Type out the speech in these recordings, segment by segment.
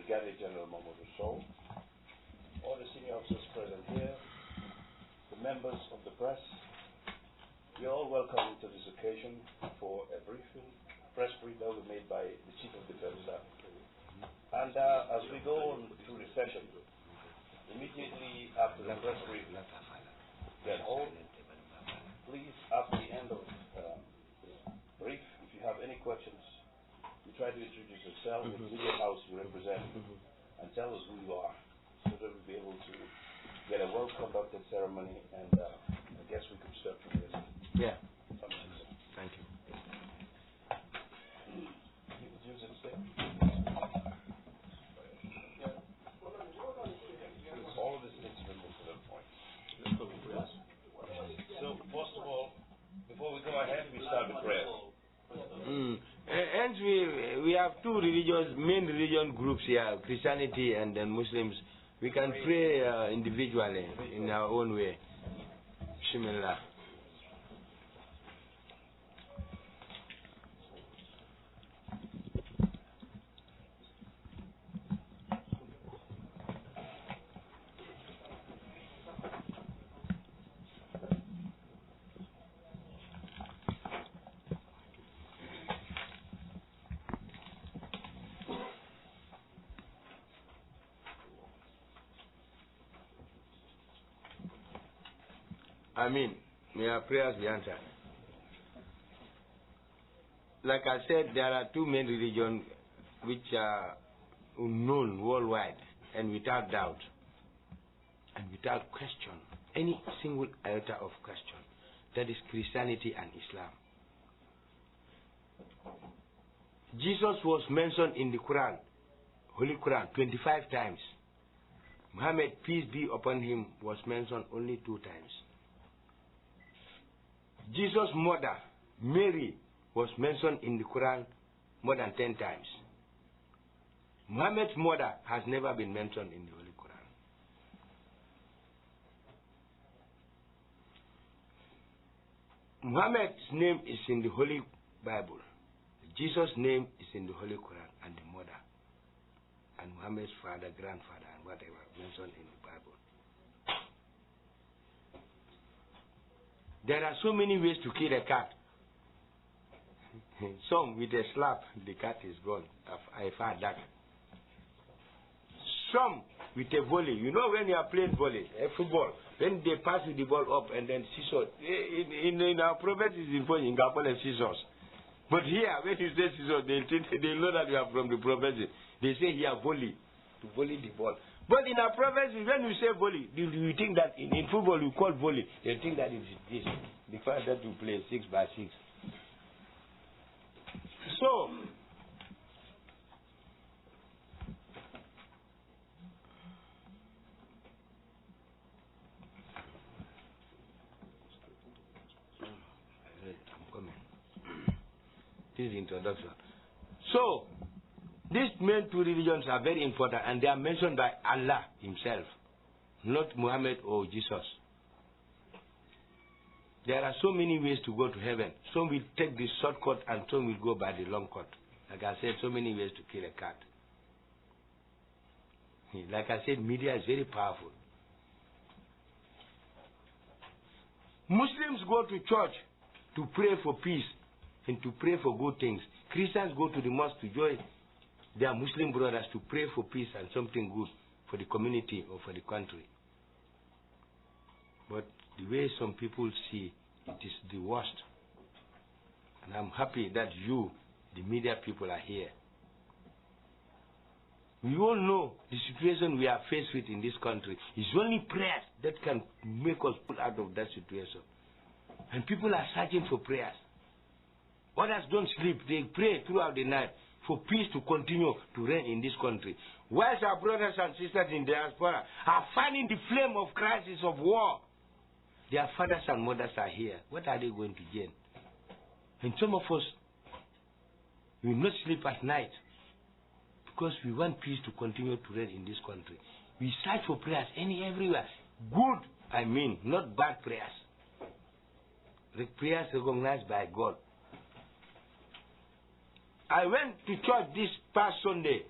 Brigadier General Mahmoud Soul, all the senior officers present here, the members of the press, you're all welcome to this occasion for a press brief that was made by the Chief of Defense Staff. And as we go on through the session, immediately after the press brief get hold, please, after the end of the brief, if you have any questions, you try to introduce yourself, the media house you represent, and tell us who you are, so that we'll be able to get a well-conducted ceremony, and I guess we could start from this. Yeah. Thank you. Use it, stay. All of this needs to be moved to that point. So, first of all, before we go ahead, we start with prayer. And we have two main religion groups here, Christianity and then Muslims. We can pray individually in our own way. Bismillah. Amen. May our prayers be answered. Like I said, there are two main religions which are known worldwide and without doubt and without question, any single iota of question, that is Christianity and Islam. Jesus was mentioned in the Quran, Holy Quran, 25 times. Muhammad, peace be upon him, was mentioned only 2 times. Jesus' mother, Mary, was mentioned in the Quran more than 10 times. Muhammad's mother has never been mentioned in the Holy Quran. Muhammad's name is in the Holy Bible. Jesus' name is in the Holy Quran, and the mother, and Muhammad's father, grandfather, and whatever mentioned in the Bible. There are so many ways to kill a cat. Some with a slap, the cat is gone. I've heard that. Some with a volley. You know when you are playing volley, football, when they pass the ball up and then scissors. In our province is in Gapole scissors. But here, when you say scissors, they know that you are from the province. They say here volley, to volley the ball. But in our province, when you say volley, you think that in football you call volley. They think that it is this. The fact that you play 6 by 6. So, I'm coming. This is introduction. So, these main 2 religions are very important, and they are mentioned by Allah himself, not Muhammad or Jesus. There are so many ways to go to heaven. Some will take the shortcut and some will go by the long cut. Like I said, so many ways to kill a cat. Like I said, media is very powerful. Muslims go to church to pray for peace and to pray for good things. Christians go to the mosque to join their Muslim brothers to pray for peace and something good for the community or for the country. But the way some people see, it is the worst. And I'm happy that you, the media people, are here. We all know the situation we are faced with in this country. It's only prayers that can make us pull out of that situation. And people are searching for prayers. Others don't sleep. They pray throughout the night for peace to continue to reign in this country. Whilst our brothers and sisters in diaspora are fanning the flame of crisis of war, their fathers and mothers are here. What are they going to gain? And some of us will not sleep at night because we want peace to continue to reign in this country. We search for prayers everywhere. Good, I mean, not bad prayers. The prayers recognized by God. I went to church this past Sunday.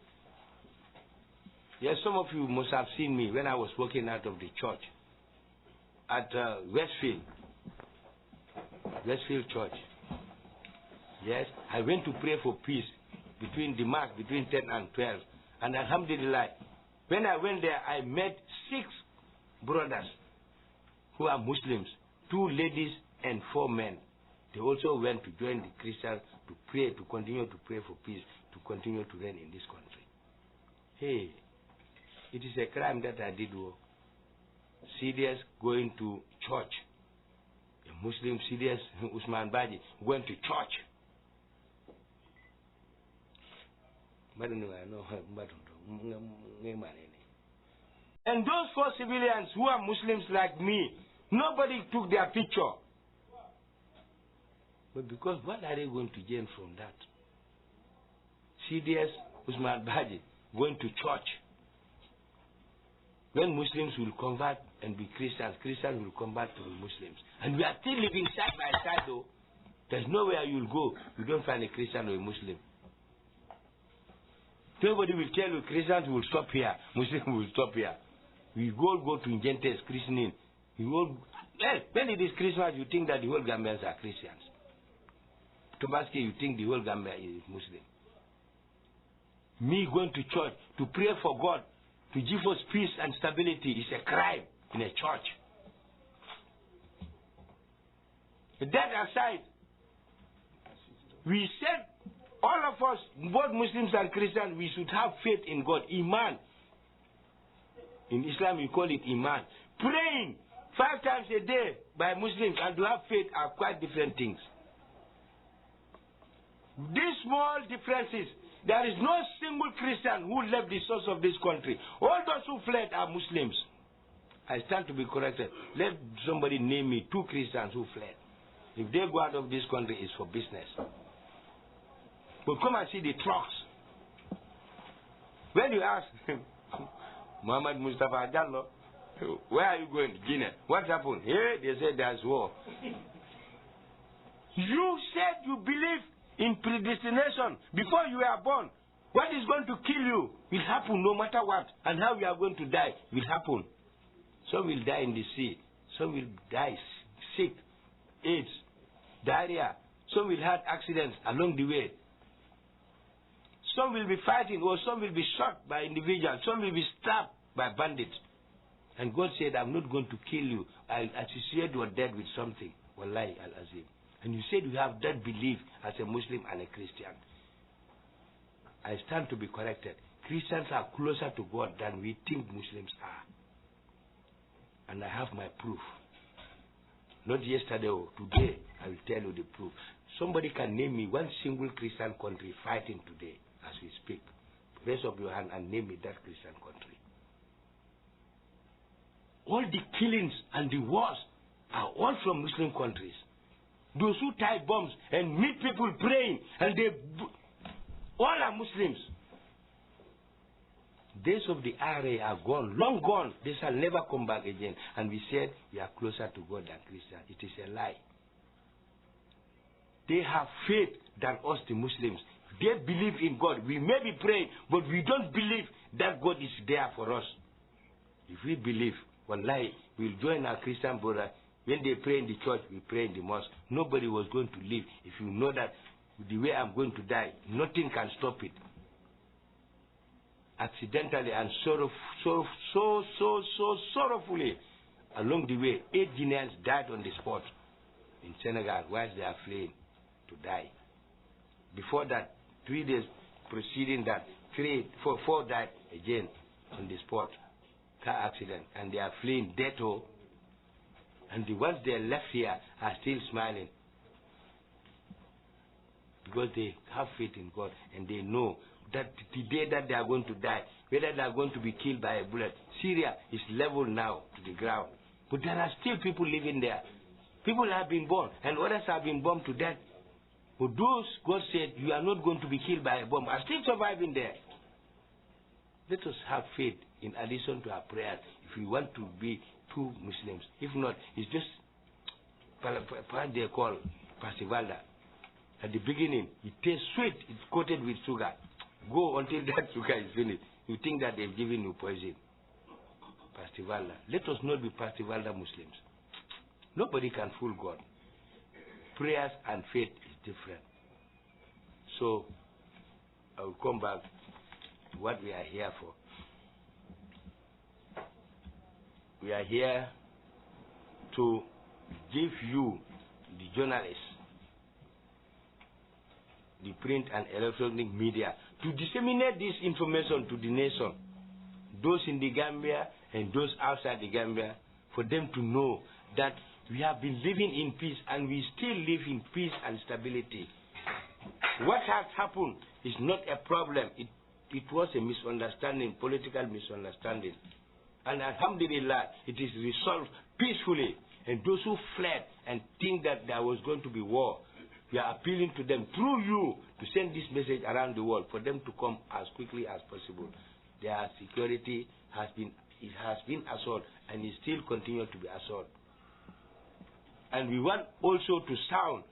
Yes, some of you must have seen me when I was walking out of the church at Westfield Church. Yes, I went to pray for peace between the mark between 10 and 12. And alhamdulillah, when I went there, I met 6 brothers who are Muslims, 2 ladies and 4 men. They also went to join the Christians to pray, to continue to pray for peace, to continue to reign in this country. Hey, it is a crime that I did. CDS going to church. A Muslim CDS, Ousman Badou, going to church. And those 4 civilians who are Muslims like me, nobody took their picture. But because what are they going to gain from that? CDS, Ousman Badou, going to church. When Muslims will convert and be Christians, Christians will convert to be Muslims. And we are still living side by side though. There's nowhere you'll go, you don't find a Christian or a Muslim. Nobody will tell you Christians will stop here, Muslims will stop here. We go to Ingentes, christening. When it is Christmas, you think that the whole Gambians are Christians. Tobaski, you think the whole Gambia is Muslim. Me going to church to pray for God, to give us peace and stability is a crime in a church. That aside, we said all of us, both Muslims and Christians, we should have faith in God, Iman. In Islam, we call it Iman. Praying 5 times a day by Muslims and to have faith are quite different things. These small differences, there is no single Christian who left the source of this country. All those who fled are Muslims. I stand to be corrected. Let somebody name me 2 Christians who fled. If they go out of this country, it's for business. But come and see the trucks. When you ask Muhammad Mustafa Jallo, where are you going? Guinea. What happened? Here they said there's war. You said you believe in predestination before you were born. What is going to kill you will happen no matter what. And how you are going to die will happen. Some will die in the sea. Some will die sick, AIDS, diarrhea. Some will have accidents along the way. Some will be fighting, or some will be shot by individuals. Some will be stabbed by bandits. And God said, I'm not going to kill you. I'll associate your death with something. Wallahi al-Azim. And you said you have that belief as a Muslim and a Christian. I stand to be corrected. Christians are closer to God than we think Muslims are. And I have my proof. Not yesterday or today, I will tell you the proof. Somebody can name me one single Christian country fighting today as we speak. Raise up your hand and name me that Christian country. All the killings and the wars are all from Muslim countries. Those who tie bombs and meet people praying, and they all are Muslims. Days of the IRA are gone, long gone. They shall never come back again. And we said we are closer to God than Christians. It is a lie. They have faith than us, the Muslims. They believe in God. We may be praying, but we don't believe that God is there for us. If we believe, wallahi, we'll join our Christian brother. When they pray in the church, we pray in the mosque. Nobody was going to leave. If you know that the way I'm going to die, nothing can stop it. Accidentally and so sorrowfully, along the way, 8 Guineans died on the spot in Senegal whilst they are fleeing to die. Before that, 3 days preceding that, 4 died again on the spot, car accident, and they are fleeing death. And the ones they left here are still smiling because they have faith in God and they know that the day that they are going to die, whether they are going to be killed by a bullet, Syria is level now to the ground. But there are still people living there. People have been born and others have been bombed to death. But those God said you are not going to be killed by a bomb are still surviving there. Let us have faith in addition to our prayers if we want to be true Muslims. If not, it's just what they call pasivalda. At the beginning, it tastes sweet, it's coated with sugar. Go until that sugar is finished. You think that they've given you poison. Pastivalda. Let us not be Pastivalda Muslims. Nobody can fool God. Prayers and faith is different. So, I will come back to what we are here for. We are here to give you, the journalists, the print and electronic media, to disseminate this information to the nation, those in the Gambia and those outside the Gambia, for them to know that we have been living in peace and we still live in peace and stability. What has happened is not a problem. It was a misunderstanding, political misunderstanding. And alhamdulillah, it is resolved peacefully. And those who fled and think that there was going to be war, we are appealing to them through you to send this message around the world for them to come as quickly as possible. Their security has been assaulted and is still continue to be assaulted. And we want also to sound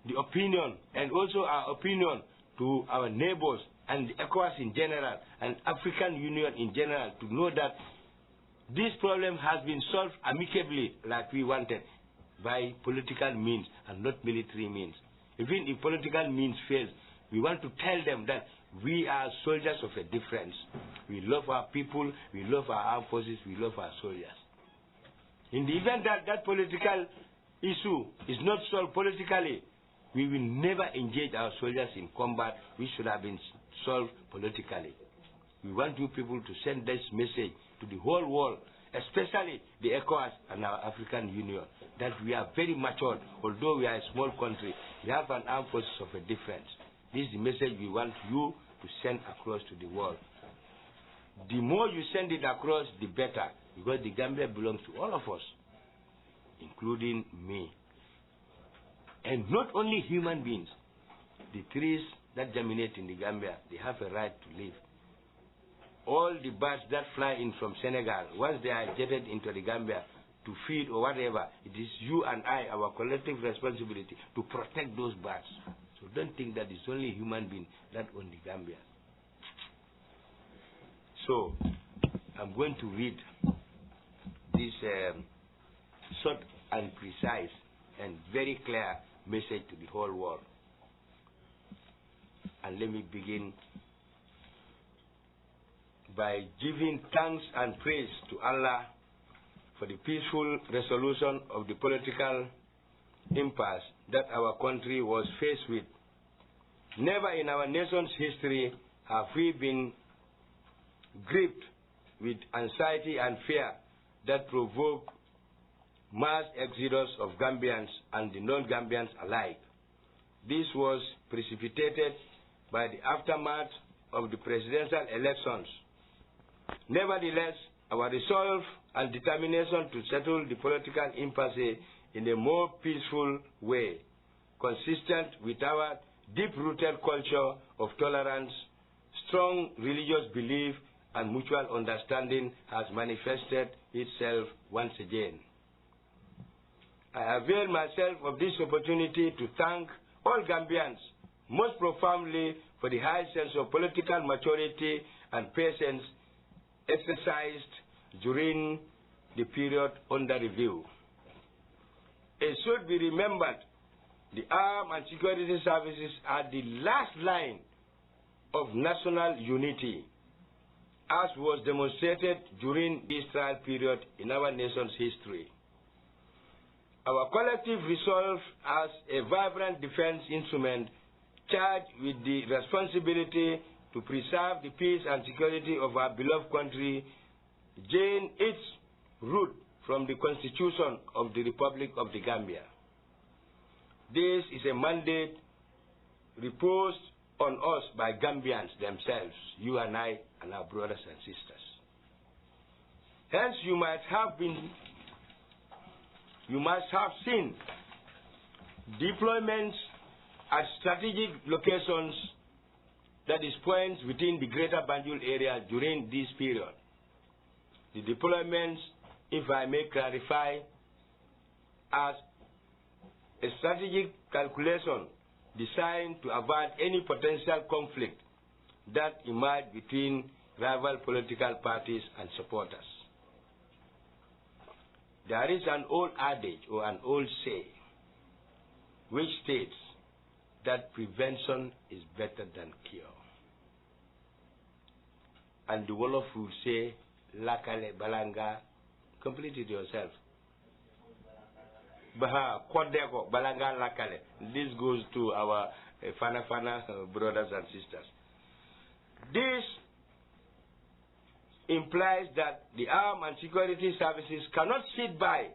the opinion and also our opinion to our neighbors and the ECOWAS in general and African Union in general to know that this problem has been solved amicably like we wanted by political means and not military means. Even if political means fails, we want to tell them that we are soldiers of a difference. We love our people, we love our armed forces, we love our soldiers. In the event that that political issue is not solved politically, we will never engage our soldiers in combat which should have been solved politically. We want you people to send this message to the whole world, especially the ECOWAS and our African Union, that we are very matured. Although we are a small country, we have an armed forces of a difference. This is the message we want you to send across to the world. The more you send it across, the better, because the Gambia belongs to all of us, including me. And not only human beings. The trees that germinate in the Gambia, they have a right to live. All the birds that fly in from Senegal, once they are jetted into the Gambia to feed or whatever, it is you and I, our collective responsibility to protect those birds. So don't think that it's only human beings that own the Gambia. So I'm going to read this short and precise and very clear message to the whole world. And let me begin by giving thanks and praise to Allah for the peaceful resolution of the political impasse that our country was faced with. Never in our nation's history have we been gripped with anxiety and fear that provoked mass exodus of Gambians and the non-Gambians alike. This was precipitated by the aftermath of the presidential elections. Nevertheless, our resolve and determination to settle the political impasse in a more peaceful way, consistent with our deep-rooted culture of tolerance, strong religious belief, and mutual understanding has manifested itself once again. I avail myself of this opportunity to thank all Gambians most profoundly for the high sense of political maturity and patience exercised during the period under review. It should be remembered the armed and security services are the last line of national unity, as was demonstrated during this trial period in our nation's history. Our collective resolve as a vibrant defense instrument charged with the responsibility to preserve the peace and security of our beloved country gained its root from the Constitution of the Republic of the Gambia. This is a mandate reposed on us by Gambians themselves, you and I and our brothers and sisters. Hence, you must have seen deployments at strategic locations, that is points within the greater Banjul area during this period. The deployments, if I may clarify, as a strategic calculation designed to avoid any potential conflict that emerged between rival political parties and supporters. There is an old adage or an old say which states that prevention is better than cure. And the Wolof will say, lakale balanga, complete it yourself. Baha, kodeko, balanga lakale. This goes to our Fana brothers and sisters. This implies that the armed and security services cannot sit by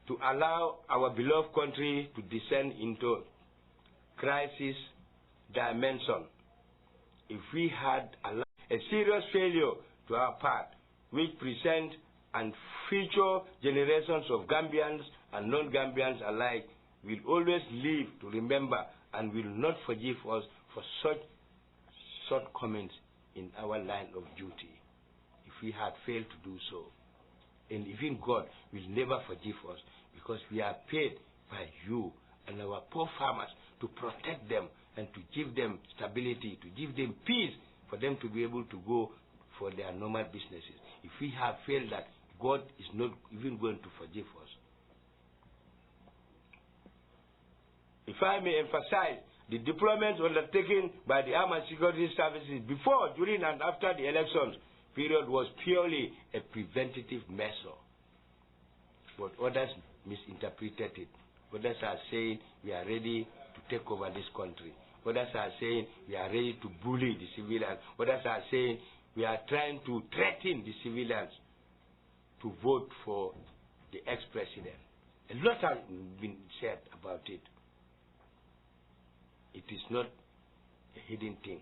to allow our beloved country to descend into crisis dimension. If we had a serious failure to our part, which present and future generations of Gambians and non-Gambians alike will always live to remember and will not forgive us for such shortcomings in our line of duty. If we had failed to do so, and even God will never forgive us, because we are paid by you and our poor farmers to protect them and to give them stability, to give them peace, for them to be able to go for their normal businesses. If we have failed that, God is not even going to forgive us. If I may emphasize, the deployments undertaken by the armed and security services before, during, and after the elections period was purely a preventative measure. But others misinterpreted it. Others are saying we are ready to take over this country. Others are saying we are ready to bully the civilians. Others are saying we are trying to threaten the civilians to vote for the ex-president. A lot has been said about it. It is not a hidden thing.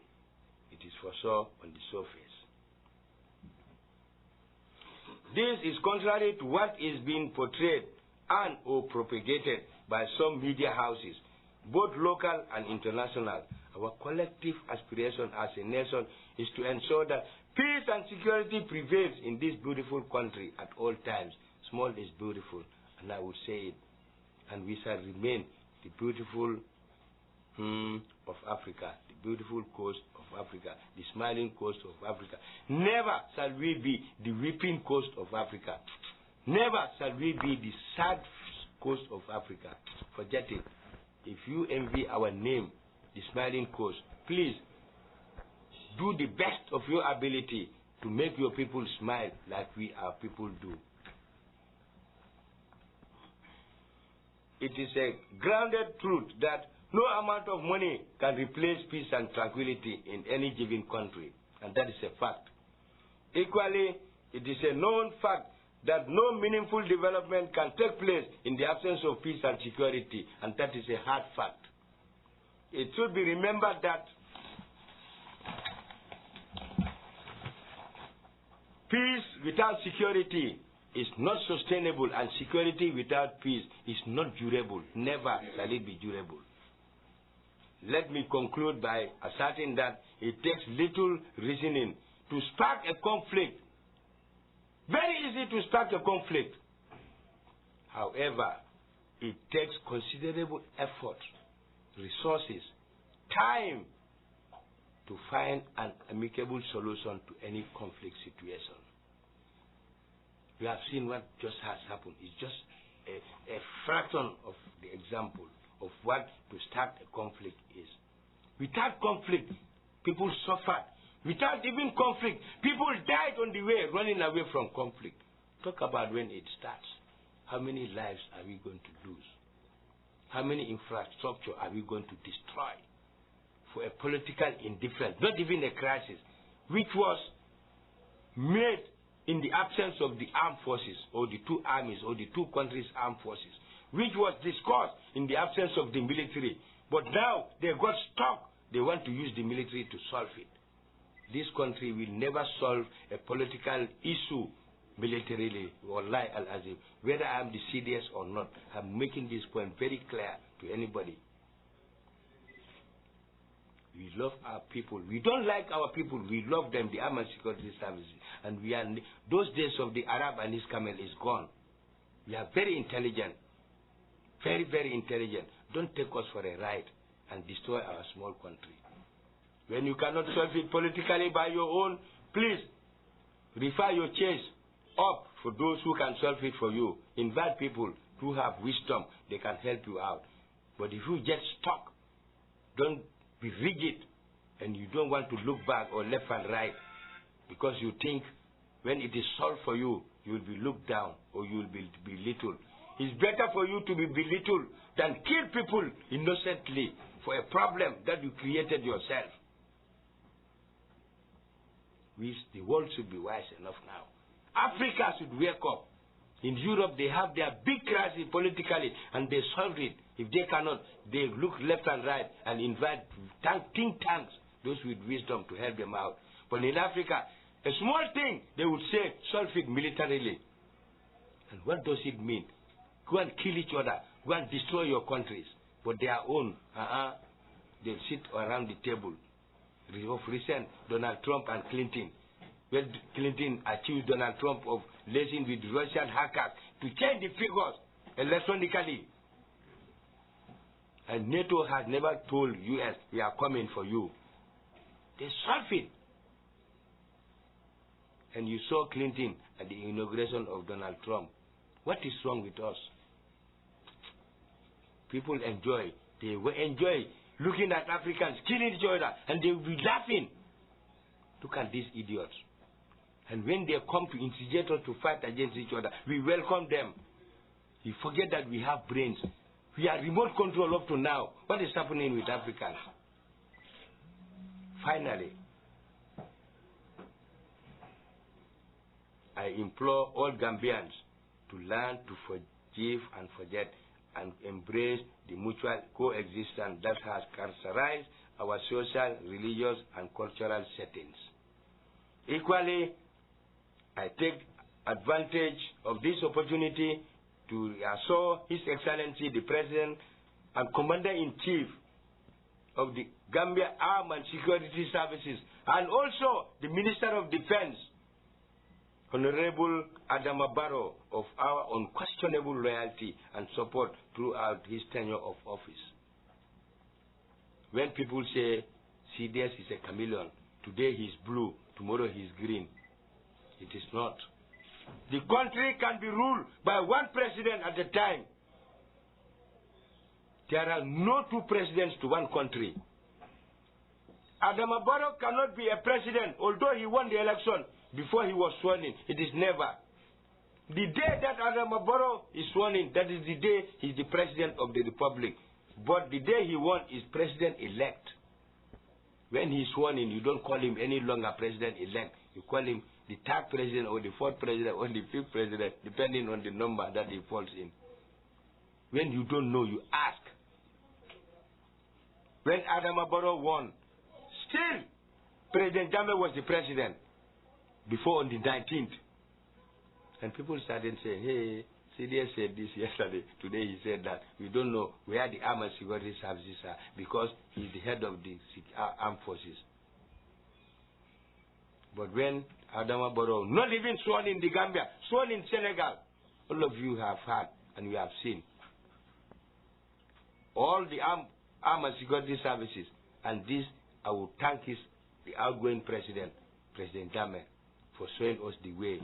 It is for sure on the surface. This is contrary to what is being portrayed and or propagated by some media houses, both local and international. Our collective aspiration as a nation is to ensure that peace and security prevails in this beautiful country at all times. Small is beautiful, and I would say it. And we shall remain the beautiful of Africa, the beautiful coast of Africa, the smiling coast of Africa. Never shall we be the weeping coast of Africa. Never shall we be the sad coast of Africa. Forget it. If you envy our name, the smiling coast, please do the best of your ability to make your people smile like we our people do. It is a grounded truth that no amount of money can replace peace and tranquility in any given country, and that is a fact. Equally, it is a known fact that no meaningful development can take place in the absence of peace and security, and that is a hard fact. It should be remembered that peace without security is not sustainable, and security without peace is not durable. Never shall it be durable. Let me conclude by asserting that it takes little reasoning to spark a conflict. Very easy to start a conflict. However, it takes considerable effort, resources, time to find an amicable solution to any conflict situation. We have seen what just has happened. It's just a fraction of the example of what to start a conflict is. Without conflict, people suffered. Without even conflict, people died on the way, running away from conflict. Talk about when it starts. How many lives are we going to lose? How many infrastructure are we going to destroy for a political indifference, not even a crisis, which was made in the absence of the armed forces, or the two armies, or the two countries' armed forces, which was discussed in the absence of the military. But now they got stuck. They want to use the military to solve it. This country will never solve a political issue militarily, wallahi al-azim. Whether I am the CDS or not, I'm making this point very clear to anybody. We love our people. We don't like our people. We love them, the armed security services. And we are, those days of the Arab and his camel is gone. We are very intelligent. Very, very intelligent. Don't take us for a ride and destroy our small country. When you cannot solve it politically by your own, Please, refer your case up for those who can solve it for you. Invite people who have wisdom. They can help you out. But if you get stuck, don't be rigid and you don't want to look back or left and right because you think when it is solved for you, you will be looked down or you will be belittled. It's better for you to be belittled than kill people innocently for a problem that you created yourself. The world should be wise enough now. Africa should wake up. In Europe, they have their big crisis politically, and they solve it. If they cannot, they look left and right and invite think tanks, those with wisdom, to help them out. But in Africa, a small thing, they would say, solve it militarily. And what does it mean? Go and kill each other. Go and destroy your countries. But their own, they'll sit around the table. Of recent, Donald Trump and Clinton. Well, Clinton accused Donald Trump of liaising with Russian hackers to change the figures electronically. And NATO has never told US, we are coming for you. They solve it. And you saw Clinton at the inauguration of Donald Trump. What is wrong with us? People enjoy. They will enjoy looking at Africans killing each other, and they will be laughing. Look at these idiots. And when they come to instigate us to fight against each other, we welcome them. We forget that we have brains. We are remote control up to now. What is happening with Africans? Finally, I implore all Gambians to learn to forgive and forget and embrace the mutual coexistence that has characterized our social, religious, and cultural settings. Equally, I take advantage of this opportunity to assure His Excellency the President and Commander-in-Chief of the Gambia Armed and Security Services, and also the Minister of Defense, Honorable Adama Barrow, of our unquestionable loyalty and support throughout his tenure of office. When people say CDS is a chameleon, today he's blue, tomorrow he's green, it is not. The country can be ruled by one president at a time. There are no two presidents to one country. Adama Barrow cannot be a president, although he won the election before he was sworn in. It is never. The day that Adama Barrow is sworn in, that is the day he is the president of the republic. But the day he won is president-elect. When he is sworn in, you don't call him any longer president-elect. You call him the third president or the fourth president or the fifth president, depending on the number that he falls in. When you don't know, you ask. When Adama Barrow won, still President Jammeh was the president before on the 19th. And people started saying, hey, CDS said this yesterday, today he said that. We don't know where the armed and security services are because he's the head of the armed forces. But when Adama Barrow, not even sworn in the Gambia, sworn in Senegal, all of you have heard and you have seen. All the armed and security services, and this I will thank the outgoing president, President Jammeh, for showing us the way.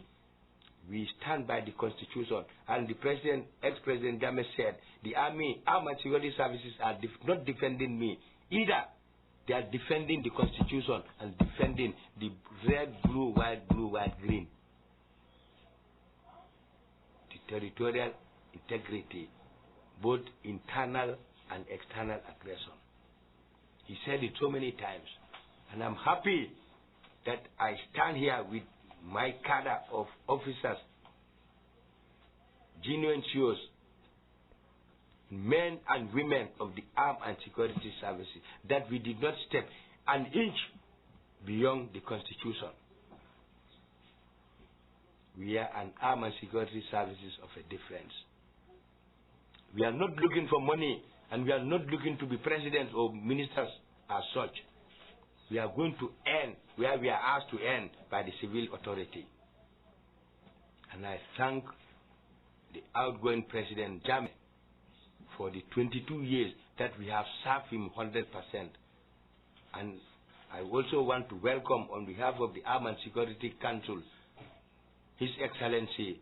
We stand by the Constitution, and the president, ex-president Jammeh said, the army, armed and security services are not defending me either. They are defending the Constitution and defending the red, blue, white, green. The territorial integrity, both internal and external aggression. He said it so many times. And I'm happy that I stand here with my cadre of officers, genuine CEOs, men and women of the armed and security services, that we did not step an inch beyond the Constitution. We are an armed and security services of a difference. We are not looking for money, and we are not looking to be presidents or ministers as such. We are going to end where we are asked to end, by the civil authority. And I thank the outgoing President Jammeh for the 22 years that we have served him 100%. And I also want to welcome on behalf of the Armed and Security Council, His Excellency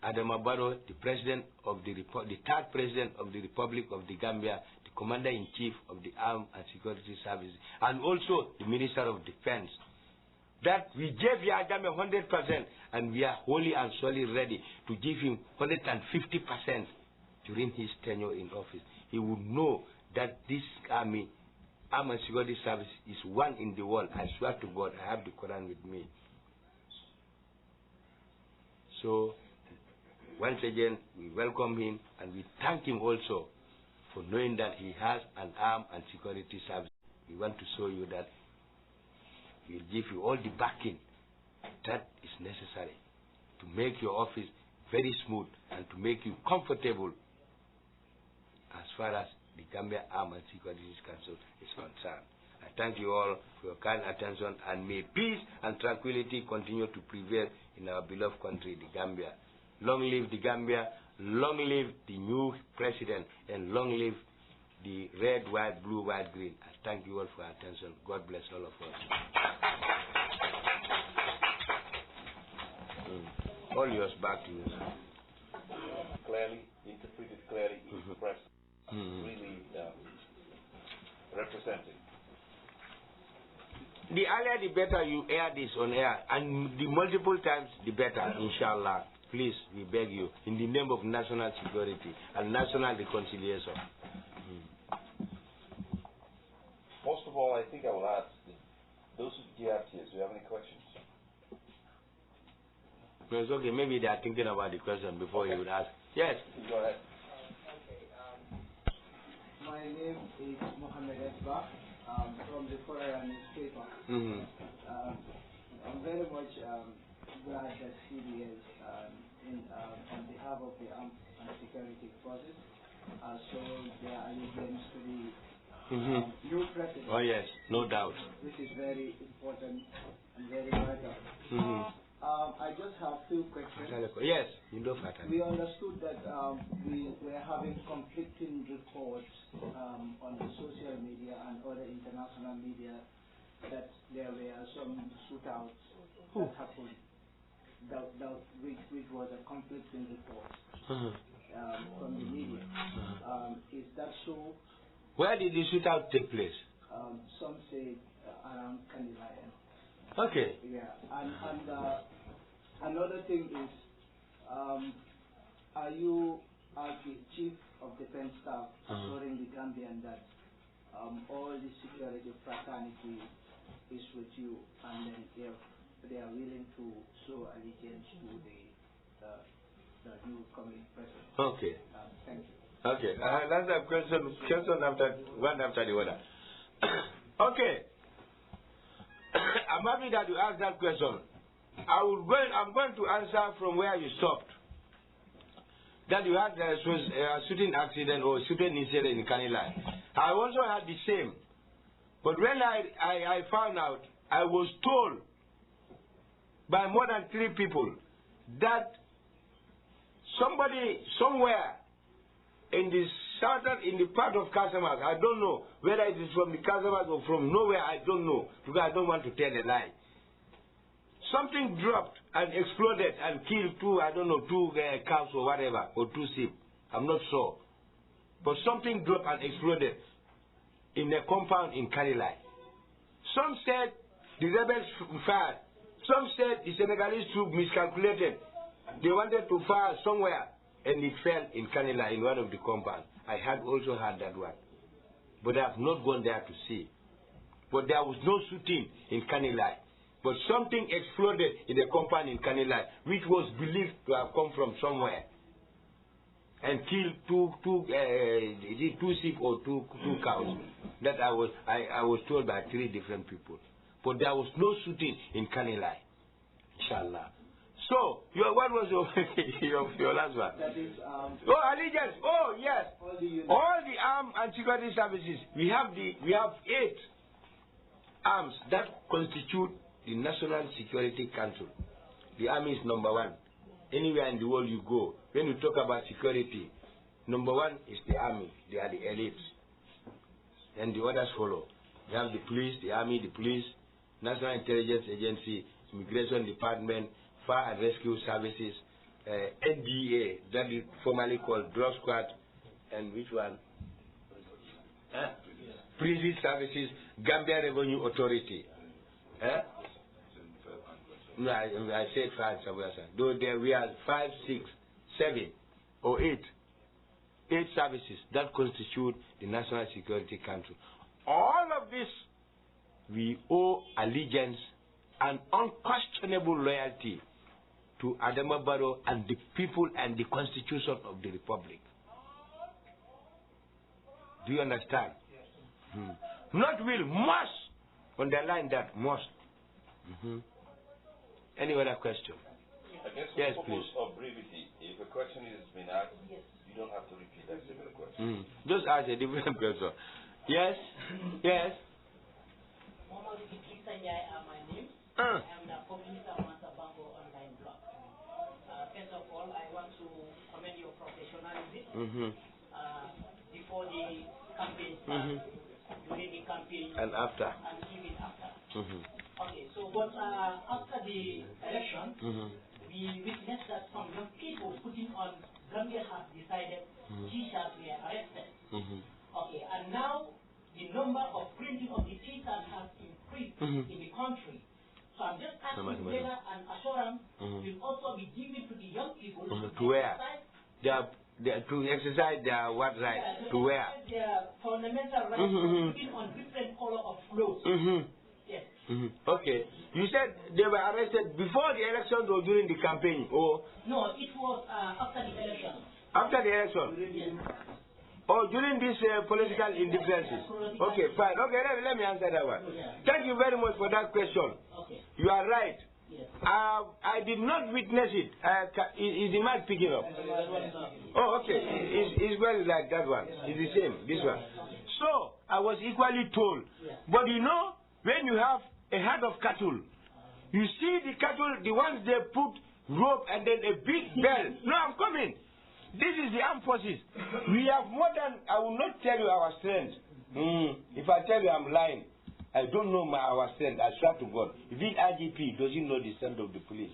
Ousman Badou, the President of the third President of the Republic of the Gambia, the Commander-in-Chief of the Armed and Security Services, and also the Minister of Defense, that we gave Yagame 100%, and we are wholly and solely ready to give him 150% during his tenure in office. He would know that this Armed and Security Service is one in the world. I swear to God, I have the Quran with me. So, once again, we welcome him and we thank him also for knowing that he has an Armed and Security Service. We want to show you that we'll give you all the backing that is necessary to make your office very smooth and to make you comfortable as far as the Gambia Armed and Security Council is concerned. I thank you all for your kind attention, and may peace and tranquility continue to prevail in our beloved country, the Gambia. Long live the Gambia, long live the new president, and long live the red, white, blue, white, green. I thank you all for your attention. God bless all of us. All yours, back to you now. Clearly, interpreted clearly, expressed, really representing. The earlier the better you air this on air, and the multiple times the better, inshallah. Please, we beg you, in the name of national security and national reconciliation. First of all, I think I will ask those GRTs, do you have any questions? No, it's okay. Maybe they are thinking about the question before you would ask. Yes. Go ahead. Okay. My name is Mohammed Esba from the Korean newspaper. I'm very much glad that CBS, on behalf of the Armed and Security Forces, showing their allegiance to the new president. Oh yes, no doubt. Which is very important and very vital. I just have two questions. Yes, you know that. We understood that we were having conflicting reports on the social media and other international media that there were some shootouts that happened, which was a conflicting report from the media. Is that so? Where did the shootout take place? Some say around Candyland. Okay. Yeah, and another thing is, are you, as the Chief of Defense Staff, assuring the Gambian that all the security fraternity is with you, and then they are willing to show allegiance to the new coming president? Okay. Thank you. Okay. That's a question after one after the other. Okay. I'm happy that you asked that question. I'm going to answer from where you stopped. That you had a shooting accident or shooting incident in Kanilai. I also had the same. But when I found out, I was told by more than 3 people that somebody somewhere in the southern, in the part of Casamas, I don't know whether it is from the Casamas or from nowhere, I don't know, because I don't want to tell a lie. Something dropped and exploded and killed 2 cows or whatever, or 2 sheep. I'm not sure. But something dropped and exploded in a compound in Kanilai. Some said the rebels fired. Some said the Senegalese troops miscalculated. They wanted to fire somewhere, and it fell in Kanilai, in one of the compounds. I had also heard that one. But I have not gone there to see. But there was no shooting in Kanilai. But something exploded in the compound in Kanilai, which was believed to have come from somewhere, and killed 2 sheep or 2 cows. That I was told by 3 different people. But there was no shooting in Kanilai. Inshallah. So, what was your last one? That is, allegiance. Oh, yes. All the armed and security services. We have 8 arms that constitute the National Security Council. The army is number 1. Anywhere in the world you go, when you talk about security, number 1 is the army. They are the elites. And the others follow. We have the police, the army, the police, National Intelligence Agency, Immigration Department, Fire and Rescue Services, NDA, that is formerly called Drug Squad, and which one? Prison Services, Gambia Revenue Authority. No, I said 5 somewhere. Though there we are 5, 6, 7, or 8. 8 services that constitute the National Security Council. All of this, we owe allegiance and unquestionable loyalty to Ousman Badou and the people and the Constitution of the Republic. Do you understand? Yes. Not will, must. Underline that, must. Any other question? I guess for yes, the please. purpose of brevity, if a question is being asked, you don't have to repeat that similar question. Just ask a different question. Yes? Yes? My name. I am the publisher of Banco online blog. First of all, I want to commend your professionalism before the campaign starts, during the campaign, and after. And even after. Okay, so but after the election, we witnessed that some young people putting on Gambia has decided T-shirts were arrested. Okay, and now the number of printing of the T-shirts has increased in the country. So I'm just asking whether an assurance will also be given to the young people to wear. To exercise their what right? To wear. Their fundamental right to put on different color of clothes. Yes. Okay. You said they were arrested before the elections or during the campaign? Or? No, it was after the election. After the election? Yes. Oh, during these political indifferences? Okay, fine. Okay, let me answer that one. Thank you very much for that question. Okay. You are right. Yes. I did not witness it. Is the mic picking up? Oh, okay. It's well like that one. It's the same, this one. So, I was equally told. But you know, when you have a herd of cattle, you see the cattle, the ones they put rope and then a big bell. No, I'm coming. This is the armed forces. We have more than, I will not tell you our strength. If I tell you I'm lying, I don't know our strength. I swear to God. If the IGP doesn't know the strength of the police.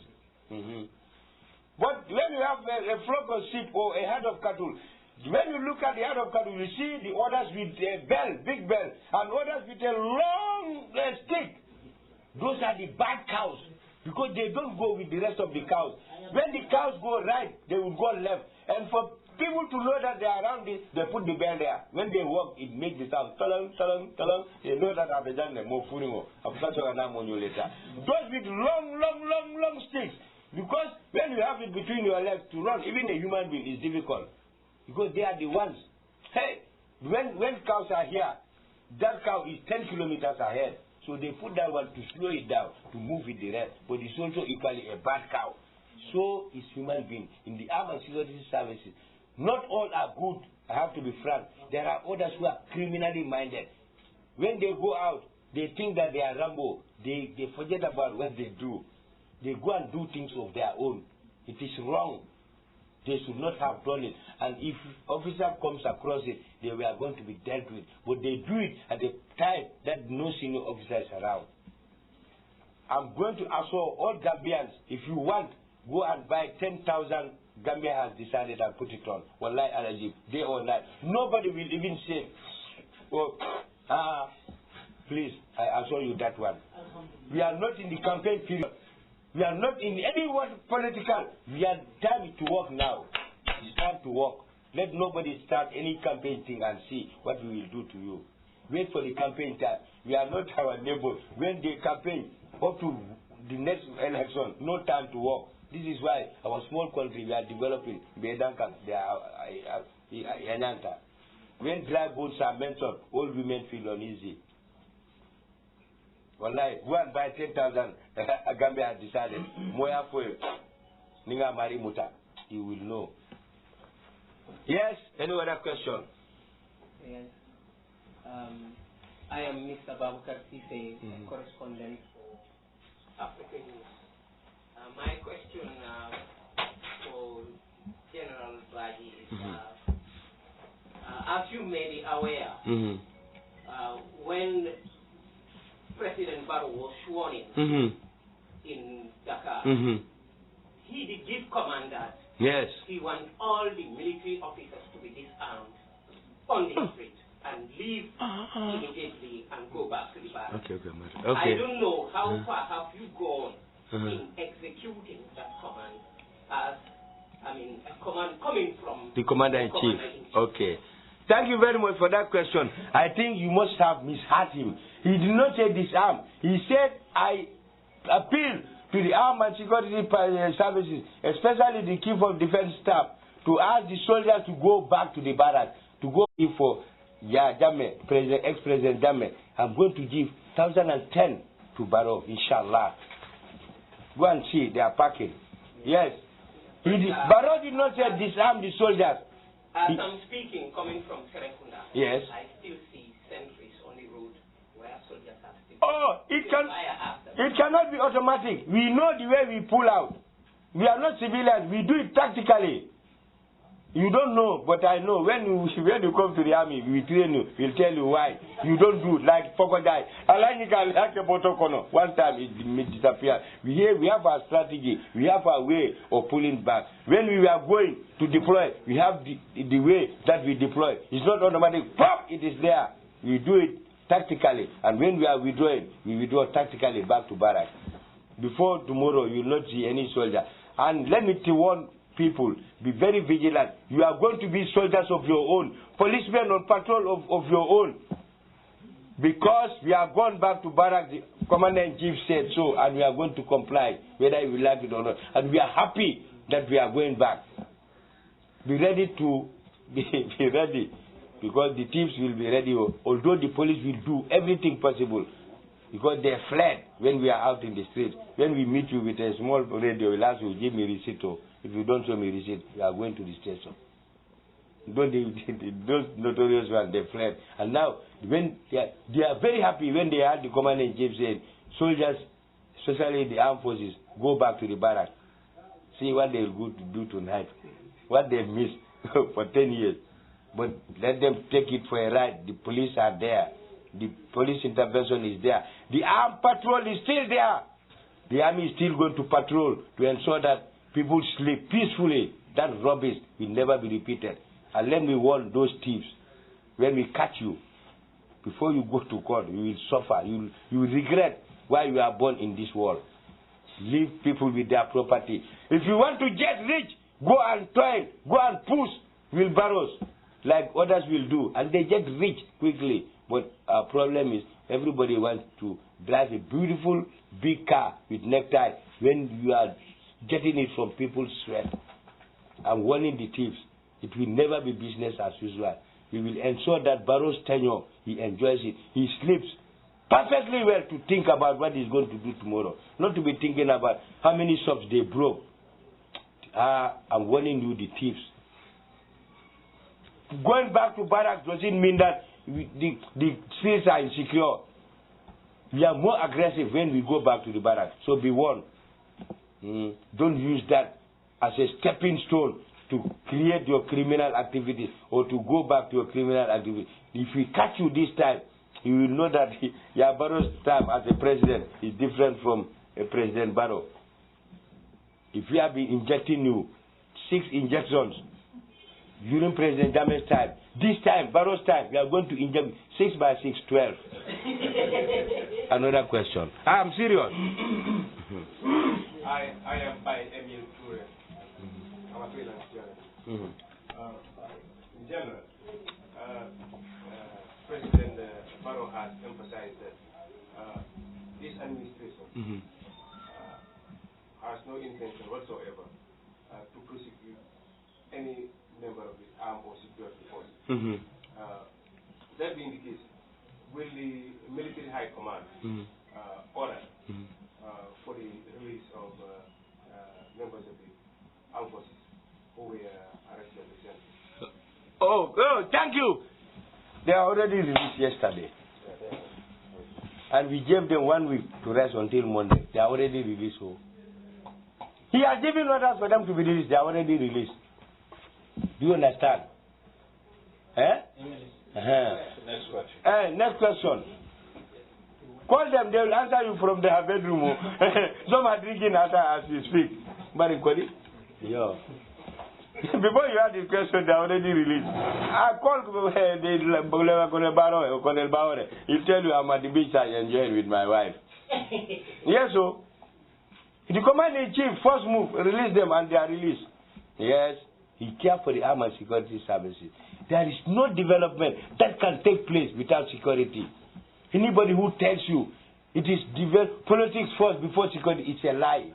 But when you have a flock of sheep or a herd of cattle, when you look at the herd of cattle, you see the others with a bell, big bell, and others with a long stick. Those are the bad cows because they don't go with the rest of the cows. When the cows go right, they will go left. And for people to know that they are around this, they put the bell there. When they walk, it makes the sound. Talang, talang, talang. They know that I've done them more fooling. Those with long sticks. Because when you have it between your legs to run, even a human being is difficult. Because they are the ones. Hey, when cows are here, that cow is 10 kilometers ahead. So they put that one to slow it down, to move with the rest. But it's also equally a bad cow. So is human being. In the armed security services, not all are good. I have to be frank. There are others who are criminally minded. When they go out, they think that they are Rambo. They forget about what they do. They go and do things of their own. It is wrong. They should not have done it. And if officer comes across it, they were going to be dealt with. But they do it at a time that no senior officer is around. I'm going to assure all Gambians, if you want, go and buy 10,000 Gambia has decided and put it on. Wallahi alazim, day or night. Nobody will even say, oh, please, I assure you that one. We are not in the campaign period. We are not in any political. We are time to work now. It's time to work. Let nobody start any campaign thing and see what we will do to you. Wait for the campaign time. We are not our neighbors. When they campaign up to the next election, no time to work. This is why our small country, we are developing. When dry bones are mentioned, all women feel uneasy. Wallahi, go and buy 10,000. Gambia has decided. Moya for Ninga Mari Muta. You will know. Yes? Any other question? Yes. I am Mr. Babukar Sise, correspondent for African News. My question for General Badi is, as you may be aware, when President Barrow was sworn in Dakar, he did give command that he wants all the military officers to be disarmed on the street and leave immediately and go back to the barracks. I don't know how far have you gone in executing that command as, I mean, a command coming from the Commander-in-Chief. Okay. Thank you very much for that question. I think you must have misheard him. He did not say disarm. He said, I appeal to the armed and security services, especially the Chief of Defense Staff, to ask the soldiers to go back to the barracks, to go for Jammeh, ex-President Jammeh. I'm going to give 1,010 to Barrow, inshallah. Go and see, they are packing. Yes. Barrow did not say disarm the soldiers. As I'm speaking, coming from Serekunda, yes, I still see sentries on the road where soldiers are still. Oh, it cannot be automatic. We know the way we pull out. We are not civilians. We do it tactically. You don't know, but I know. When you come to the army, we train you. We'll tell you why. You don't do it like Fokodai. One time it disappeared. We have our strategy. We have our way of pulling back. When we are going to deploy, we have the way that we deploy. It's not automatic. Pop! It is there. We do it tactically. And when we are withdrawing, we withdraw tactically back to barracks. Before tomorrow, you will not see any soldier. And let me warn people, be very vigilant. You are going to be soldiers of your own, policemen on patrol of your own. Because we are going back to barracks, the Commander-in-Chief said so, and we are going to comply, whether you like it or not. And we are happy that we are going back. Be ready to be ready, because the teams will be ready, although the police will do everything possible, because they fled when we are out in the street. When we meet you with a small radio, we'll ask you, give me receipt. If you don't show me receipt, you are going to the station. Those notorious ones, they fled. And now, when they are very happy when they heard the Commander-in-Chief saying, soldiers, especially the armed forces, go back to the barracks. See what they will go to do tonight. What they missed for 10 years. But let them take it for a ride. The police are there. The police intervention is there. The armed patrol is still there. The army is still going to patrol to ensure that people sleep peacefully. That rubbish will never be repeated. And let me warn those thieves. When we catch you, before you go to court, you will suffer. You will regret why you are born in this world. Leave people with their property. If you want to get rich, go and toil. Go and push wheelbarrows like others will do. And they get rich quickly. But our problem is everybody wants to drive a beautiful big car with necktie when you are getting it from people's sweat. I'm warning the thieves. It will never be business as usual. We will ensure that Barrow's tenure, he enjoys it. He sleeps perfectly well to think about what he's going to do tomorrow. Not to be thinking about how many shops they broke. I'm warning you, the thieves. Going back to barracks doesn't mean that the streets are insecure. We are more aggressive when we go back to the barracks. So be warned. Don't use that as a stepping stone to create your criminal activities or to go back to your criminal activities. If we catch you this time, you will know that Barrow's time as a president is different from a President Barrow. If we have been injecting you 6 injections during President Jammeh's time, this time, Barrow's time, we are going to inject 6 by 6, 12. Another question. I'm serious. I am by Emil Toure. I'm a freelance journalist. In general, President Barrow has emphasized that this administration has no intention whatsoever to prosecute any member of the armed or security forces. That being the case, will the military high command order for the release of members of the armed forces who were arrested recently? Oh, thank you. They are already released yesterday. And we gave them 1 week to rest until Monday. They are already released. So. He has given orders for them to be released. They are already released. Do you understand? Next question. Next question. Call them, they will answer you from their bedroom. Some are drinking as we speak. But yo. Before you had this question, they already released. I called the he'll tell you I'm at the beach I enjoyed with my wife. Yes, so the commander-in-chief first move, release them and they are released. Yes, he cares for the armed and security services. There is no development that can take place without security. Anybody who tells you it is politics first before security, it's a lie.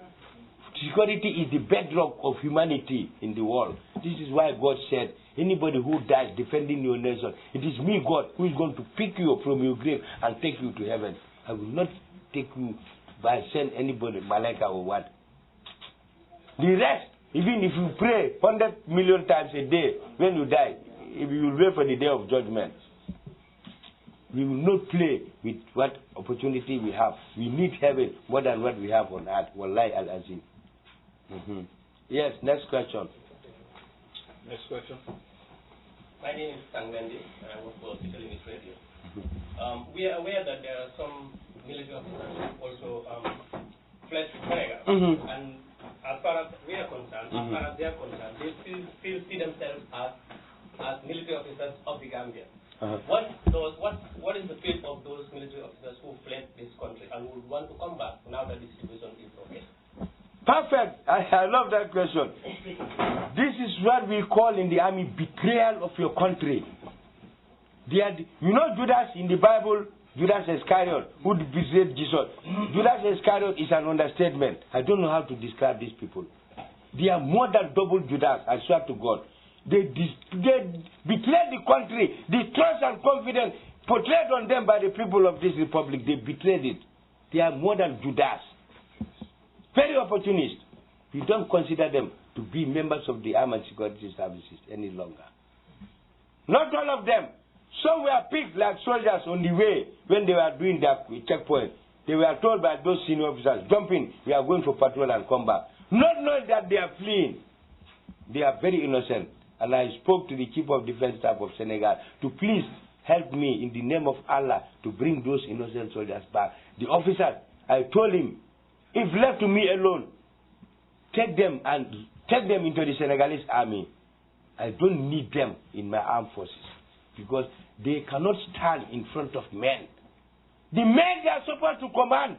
Security is the bedrock of humanity in the world. This is why God said, anybody who dies defending your nation, it is me, God, who is going to pick you up from your grave and take you to heaven. I will not take you by send anybody, Malaika or what. The rest, even if you pray 100 million times a day, when you die, if you will wait for the day of judgment. We will not play with what opportunity we have. We need heaven more than what we have on earth. Wallahi al-Azim. Yes, next question. Next question. My name is Tang Wendy. I work for City Limit Radio. We are aware that there are some military officers who also fled to Senegal. And as far as we are concerned, as far as they are concerned, they still see themselves as military officers of the Gambia. What is the fate of those military officers who fled this country and would want to come back now that the situation is okay? Perfect. I love that question. This is what we call in the army betrayal of your country. You know Judas in the Bible, Judas Iscariot, who betrayed Jesus. Judas Iscariot is an understatement. I don't know how to describe these people. They are more than double Judas, I swear to God. They betrayed the country. The trust and confidence portrayed on them by the people of this republic, they betrayed it. They are more than Judas. Very opportunist. We don't consider them to be members of the armed security services any longer. Not all of them. Some were picked like soldiers on the way when they were doing their checkpoint. They were told by those senior officers, jump in, we are going for patrol and come back. Not knowing that they are fleeing. They are very innocent. And I spoke to the Chief of Defense Staff of Senegal to please help me in the name of Allah to bring those innocent soldiers back. The officer, I told him, if left to me alone, take them into the Senegalese army. I don't need them in my armed forces because they cannot stand in front of men. The men they are supposed to command,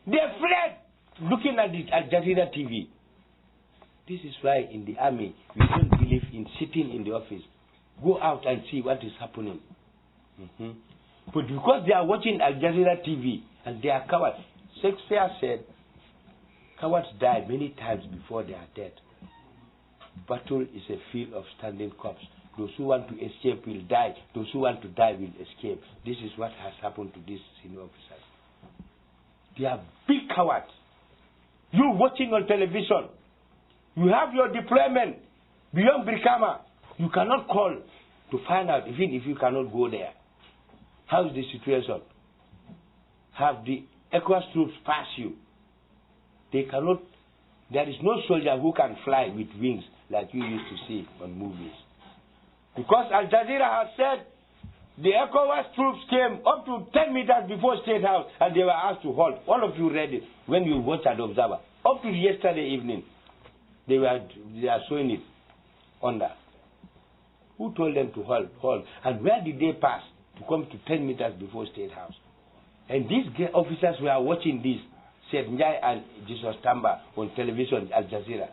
they fled looking at the Al Jazeera TV. This is why in the army we don't believe in sitting in the office. Go out and see what is happening. But because they are watching Al Jazeera TV and they are cowards, Shakespeare said, cowards die many times before they are dead. Battle is a field of standing corpse. Those who want to escape will die. Those who want to die will escape. This is what has happened to these senior officers. They are big cowards. You watching on television, you have your deployment beyond Brikama. You cannot call to find out, even if you cannot go there. How is the situation? Have the ECOWAS troops pass you? They cannot. There is no soldier who can fly with wings like you used to see on movies. Because Al Jazeera has said the ECOWAS troops came up to 10 meters before State House and they were asked to halt. All of you read it when you watched at Observer. Up to yesterday evening, they are showing it on that. Who told them to halt? And where did they pass to come to 10 meters before State House? And these officers were watching this, said Njai and Jesus Tamba on television, Al Jazeera,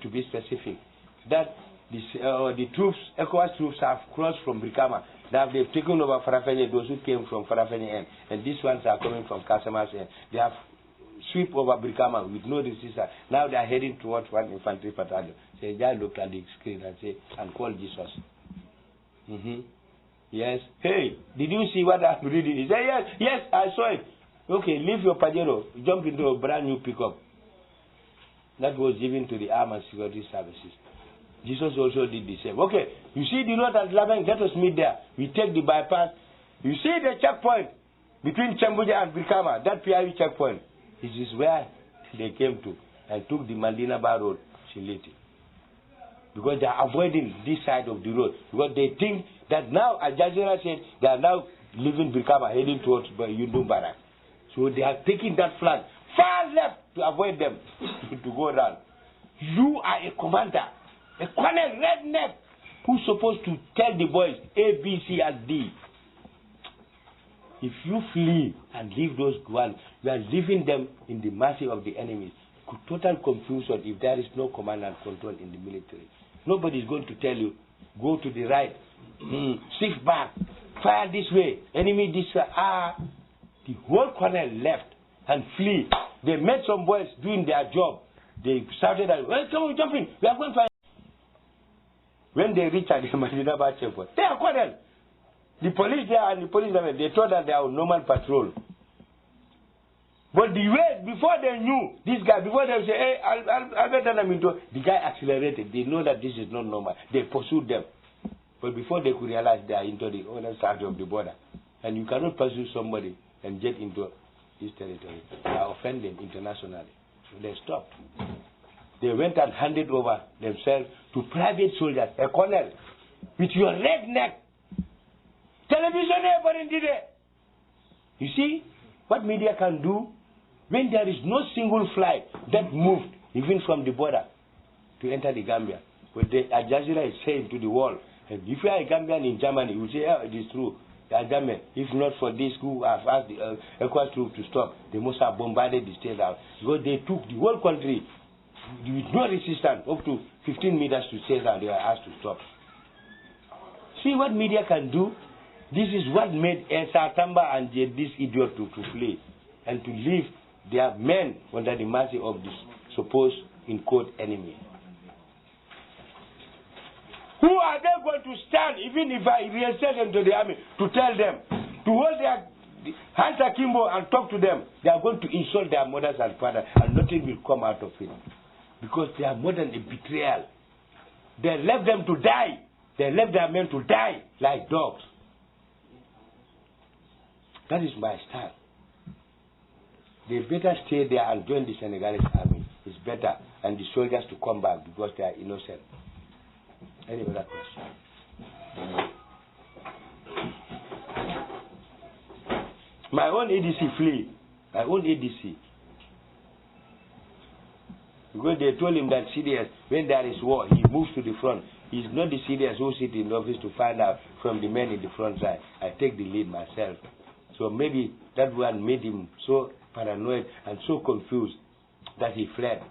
to be specific, that the troops, ECOWAS troops have crossed from Brikama. Now they've taken over Farafenni, those who came from Farafenni end, and these ones are coming from Casamance end. They have sweep over Brikama with no resistance. Now they are heading towards one infantry battalion. So Njai looked at the screen and said, and called Jesus. Yes. Hey, did you see what I'm reading? He said, yes, I saw it. Okay, leave your Pajero, jump into a brand new pickup. That was given to the armed and security services. Jesus also did the same. Okay, you see the road at Laban, let us meet there. We take the bypass. You see the checkpoint between Chambuja and Brikama, that PIU checkpoint. This is where they came to and took the Mandina Bar Road, Shiliti. Because they are avoiding this side of the road. Because they think that now Al Jazeera said they are now leaving Birkama, heading towards Yundum Barracks. So they are taking that flank far left to avoid them to go down. You are a commander, a colonel redneck, who's supposed to tell the boys A, B, C, and D. If you flee and leave those ones, you are leaving them in the mercy of the enemy. Total confusion if there is no command and control in the military. Nobody is going to tell you, go to the right, shift back, fire this way, enemy this way. The whole colonel left and flee. They met some boys doing their job. They shouted at, well, come on, jump in, we are going to find. When they reached at the Madinaba checkpoint, they are colonel. The police there and the police there, they thought that they are on normal patrol. But the way, before they knew, this guy, before they say, hey, the guy accelerated. They know that this is not normal. They pursued them. But before they could realize they are into the other side of the border. And you cannot pursue somebody and get into this territory. They are offending internationally. So they stopped. They went and handed over themselves to private soldiers, a colonel, with your red neck. Television everybody did it. You see what media can do when there is no single flight that moved even from the border to enter the Gambia. But the Al Jazeera is saying to the world, and if you are a Gambian in Germany, you say, it is true. They are Gambian. If not for this who have asked the ECOWAS troops to stop, they must have bombarded the state out. Because they took the whole country with no resistance up to 15 meters to stay down. They were asked to stop. See what media can do? This is what made Esa Tamba and this idiot to flee and to leave their men under the mercy of this supposed, in quote, enemy. Who are they going to stand, even if I reinstate them to the army, to tell them, to hold their hands akimbo and talk to them? They are going to insult their mothers and fathers, and nothing will come out of it. Because they are more than a betrayal. They left them to die. They left their men to die like dogs. That is my style. They better stay there and join the Senegalese army. It's better. And the soldiers to come back because they are innocent. Any other question? My own ADC flee. My own ADC. Because they told him that CDS, when there is war, he moves to the front. He's not the CDS who sits in the office to find out from the men in the front side. I take the lead myself. So maybe that one made him so paranoid and so confused that he fled.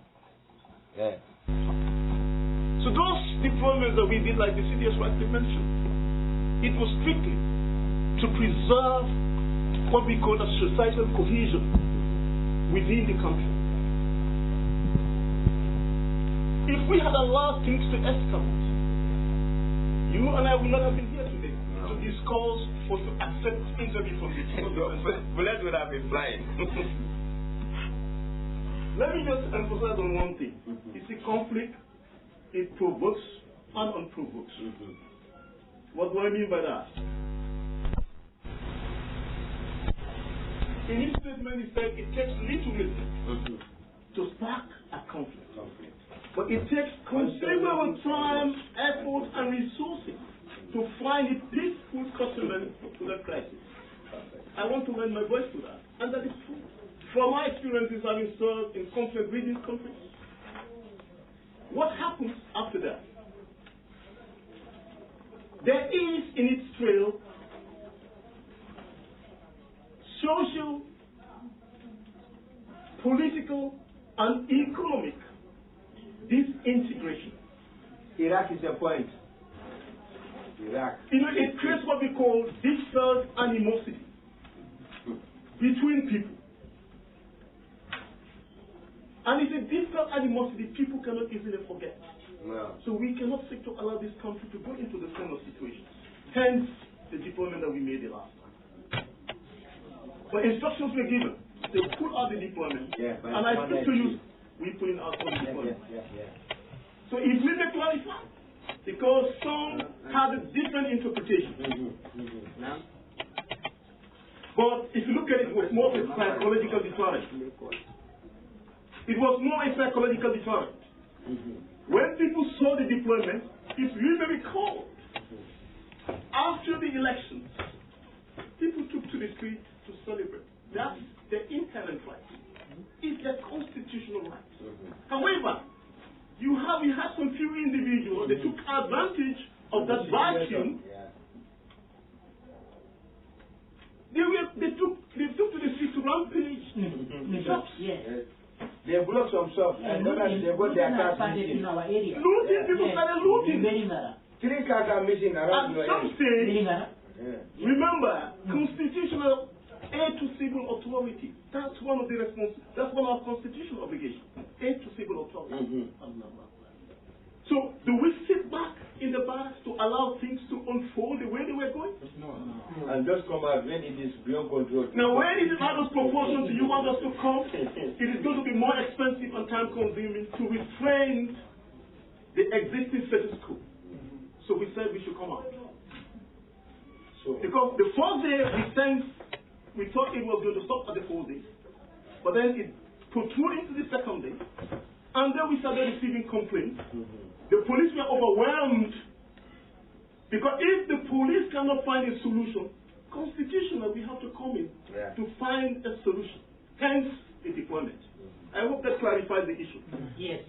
Yeah. So those deployments that we did, like the CDS rightly mentioned, it was strictly to preserve what we call a societal cohesion within the country. If we had allowed things to escalate, you and I would not have been here today to discuss or to accept interview from the bullets would have been flying. Let me just emphasize on one thing. It's a conflict. It provokes and unprovokes. What do I mean by that? In his statement, he said it takes little to spark a conflict. But it takes considerable time, effort, and resources to find a peaceful settlement to that crisis. I want to lend my voice to that. And that is true. From my experiences having served in conflict region countries, what happens after that? There is in its trail social, political, and economic disintegration. Iraq is the point. Iraq. It creates what we call dispersed animosity between people. And it's a dispersed animosity people cannot easily forget. No. So we cannot seek to allow this country to go into the same situation. Hence the deployment that we made the last time. But instructions were given. They put out the deployment. Yeah, and I speak to you, we put in our own deployment. So if we may clarify, because some have a different interpretation. But if you look at it, it was more a psychological deterrent. It was more a psychological deterrent. When people saw the deployment, if you may recall, after the elections, people took to the street to celebrate. That's their inherent right. It's their constitutional right. However, we had some few individuals, they took advantage of that vacuum. They took to the street to rampage. Shops. Yes. They broke some shops and then they got their cars missing. Looting, people started looting. 3 cars are missing around your some say, remember, constitutional aid to civil authority. That's one of our constitutional obligations. Aid to civil authority. So, do we sit back in the barracks to allow things to unfold the way they were going? No. And just come out when it is beyond control. Now, when it is out of proportion to you want us to come, it is going to be more expensive and time-consuming to refrain the existing status quo. So we said we should come out. Because the first day we thought it was going to stop at the 4 days, but then it protruded into the second day, and then we started receiving complaints. The police were overwhelmed, because if the police cannot find a solution, constitutionally we have to come in to find a solution. Hence the deployment. I hope that clarifies the issue. Yes.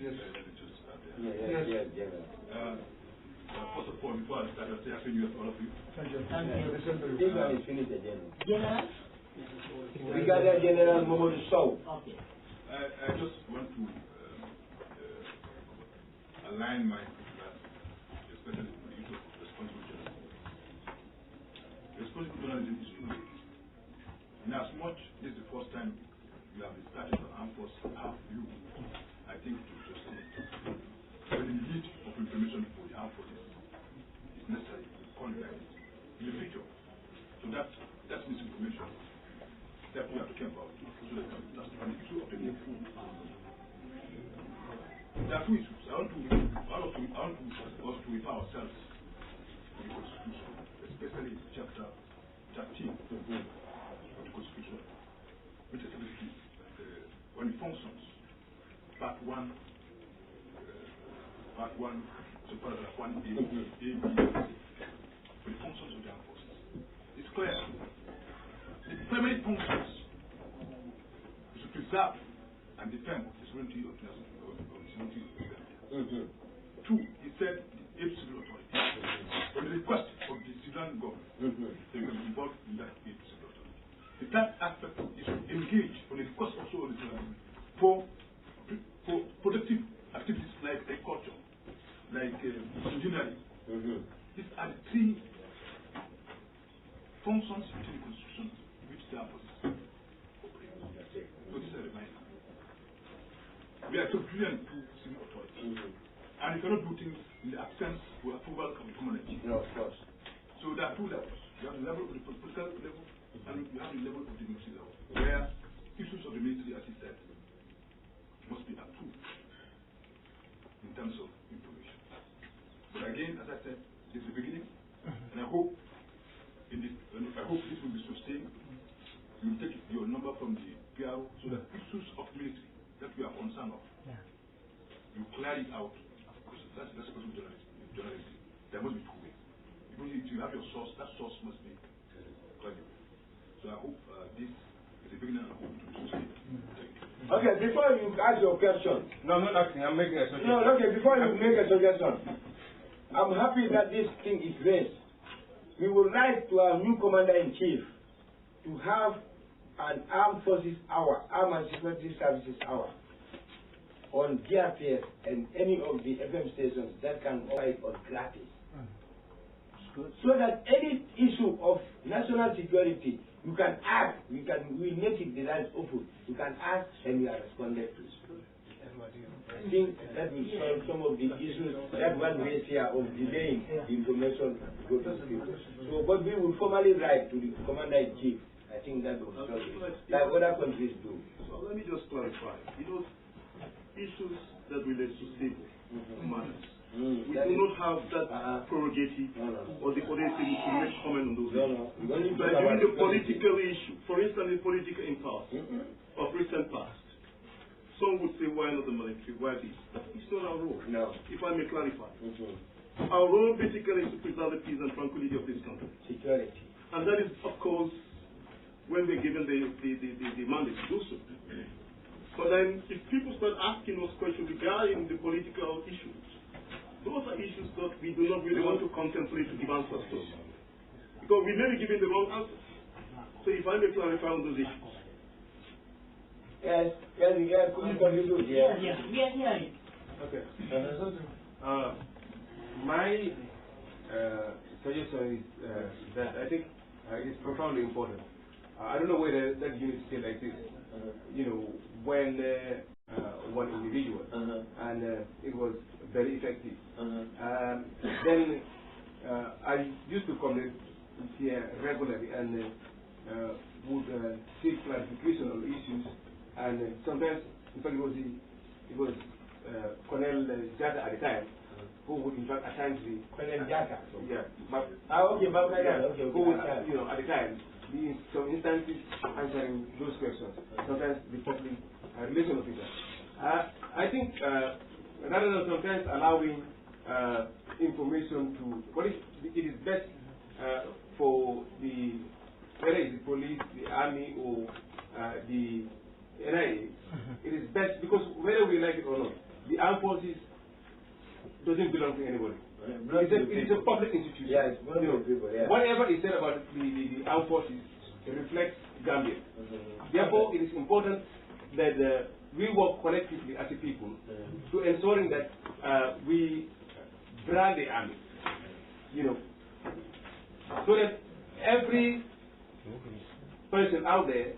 First of all, before I start, I'll say Happy New Year to all of you. Thank you. This one is finished again. General? Brigadier General Momodu Sow. Okay. I just want to align my especially with the issue of responsible journalism. Responsible journalism is true. In as much this is the first time you have started an armed force, have you, I think, to sustain it. When the need of information for the armed forces is necessary to contact it in the future. So that's misinformation that we are talking about. So that's an issue of the need. There are two issues. I want us to refer ourselves to the Constitution, especially chapter 13 of the Constitution, which is on the functions, part 1, so paragraph 1A, A, B, for the functions of the armed forces. It's clear. The primary functions is to preserve and defend the sovereignty of the nation. 2, he said the aid civil authority. On the request of the civilian government, they will be involved in that aid civil authority. The third aspect is to engage on the request also of the civilian government for productive activities like agriculture, like engineering. These are the 3 functions within the Constitution which the armed forces operate. So this is a reminder. We are subservient to civil authority. And you cannot do things in the absence of approval of the community. No, of course. So there are 2 levels. You have the level of the political level, and you have the level of the military level, where issues of the military, as he said, must be approved in terms of information. But again, as I said, this is the beginning, and I hope this will be sustained. You will take your number from the PRO so that issues of military that we are concerned of, you clear it out. That's the possible journalism. There must be 2 ways. Even if you have your source, that source must be credible. So I hope this is the beginning of to succeed. Okay, before you ask your question. No, I'm not asking. I'm making a suggestion. No, okay, before you make a suggestion. I'm happy that this thing is raised. We would like to our new commander-in-chief to have an armed forces hour, armed and security services hour, on GRPS and any of the FM stations that can operate on gratis. So that any issue of national security, you can ask, we make it the right open. You can ask and we are responded to. I think that will solve some of the issues that one raised here of delaying the information to go to the people. So what we will formally write to the commander-in-chief, I think that will solve it, like other countries do. So let me just clarify. Issues that relate to civil matters. We do not have that prerogative or the ability to make comment on those issues. But during the political issue, for instance, the political impasse of recent past, some would say, why not the military? Why this? It's not our role. No. If I may clarify. Our role basically is to preserve the peace and tranquility of this country. Security. And that is, of course, when we're given the mandate to do so. But then, if people start asking us questions regarding the political issues, those are issues that we do not really want to contemplate to give answers to. Because we may be giving the wrong answers. So if I may clarify on those issues. Yes, could you contribute? We are hearing. Okay. My suggestion is that I think it is profoundly important. I don't know whether that unit still exists. You know, when one individual, and it was very effective. Then I used to come here regularly and would seek clarification on issues, and sometimes, in fact, it was Colonel Jada at the time who would in fact assign to the Colonel Jada. Yeah. Okay, who would, you know, at the time, be in some instances answering those questions. Sometimes the public relation officer. I think rather than sometimes allowing information to it is best for the whether it's the police, the army, or the NIA. It is best because whether we like it or not, the armed forces doesn't belong to anybody. It's a public institution. Yeah, it's one of people. Yeah. Whatever is said about the armed forces, it reflects Gambia. Therefore, it is important that we work collectively as a people to ensuring that we brand the army, you know, so that every person out there,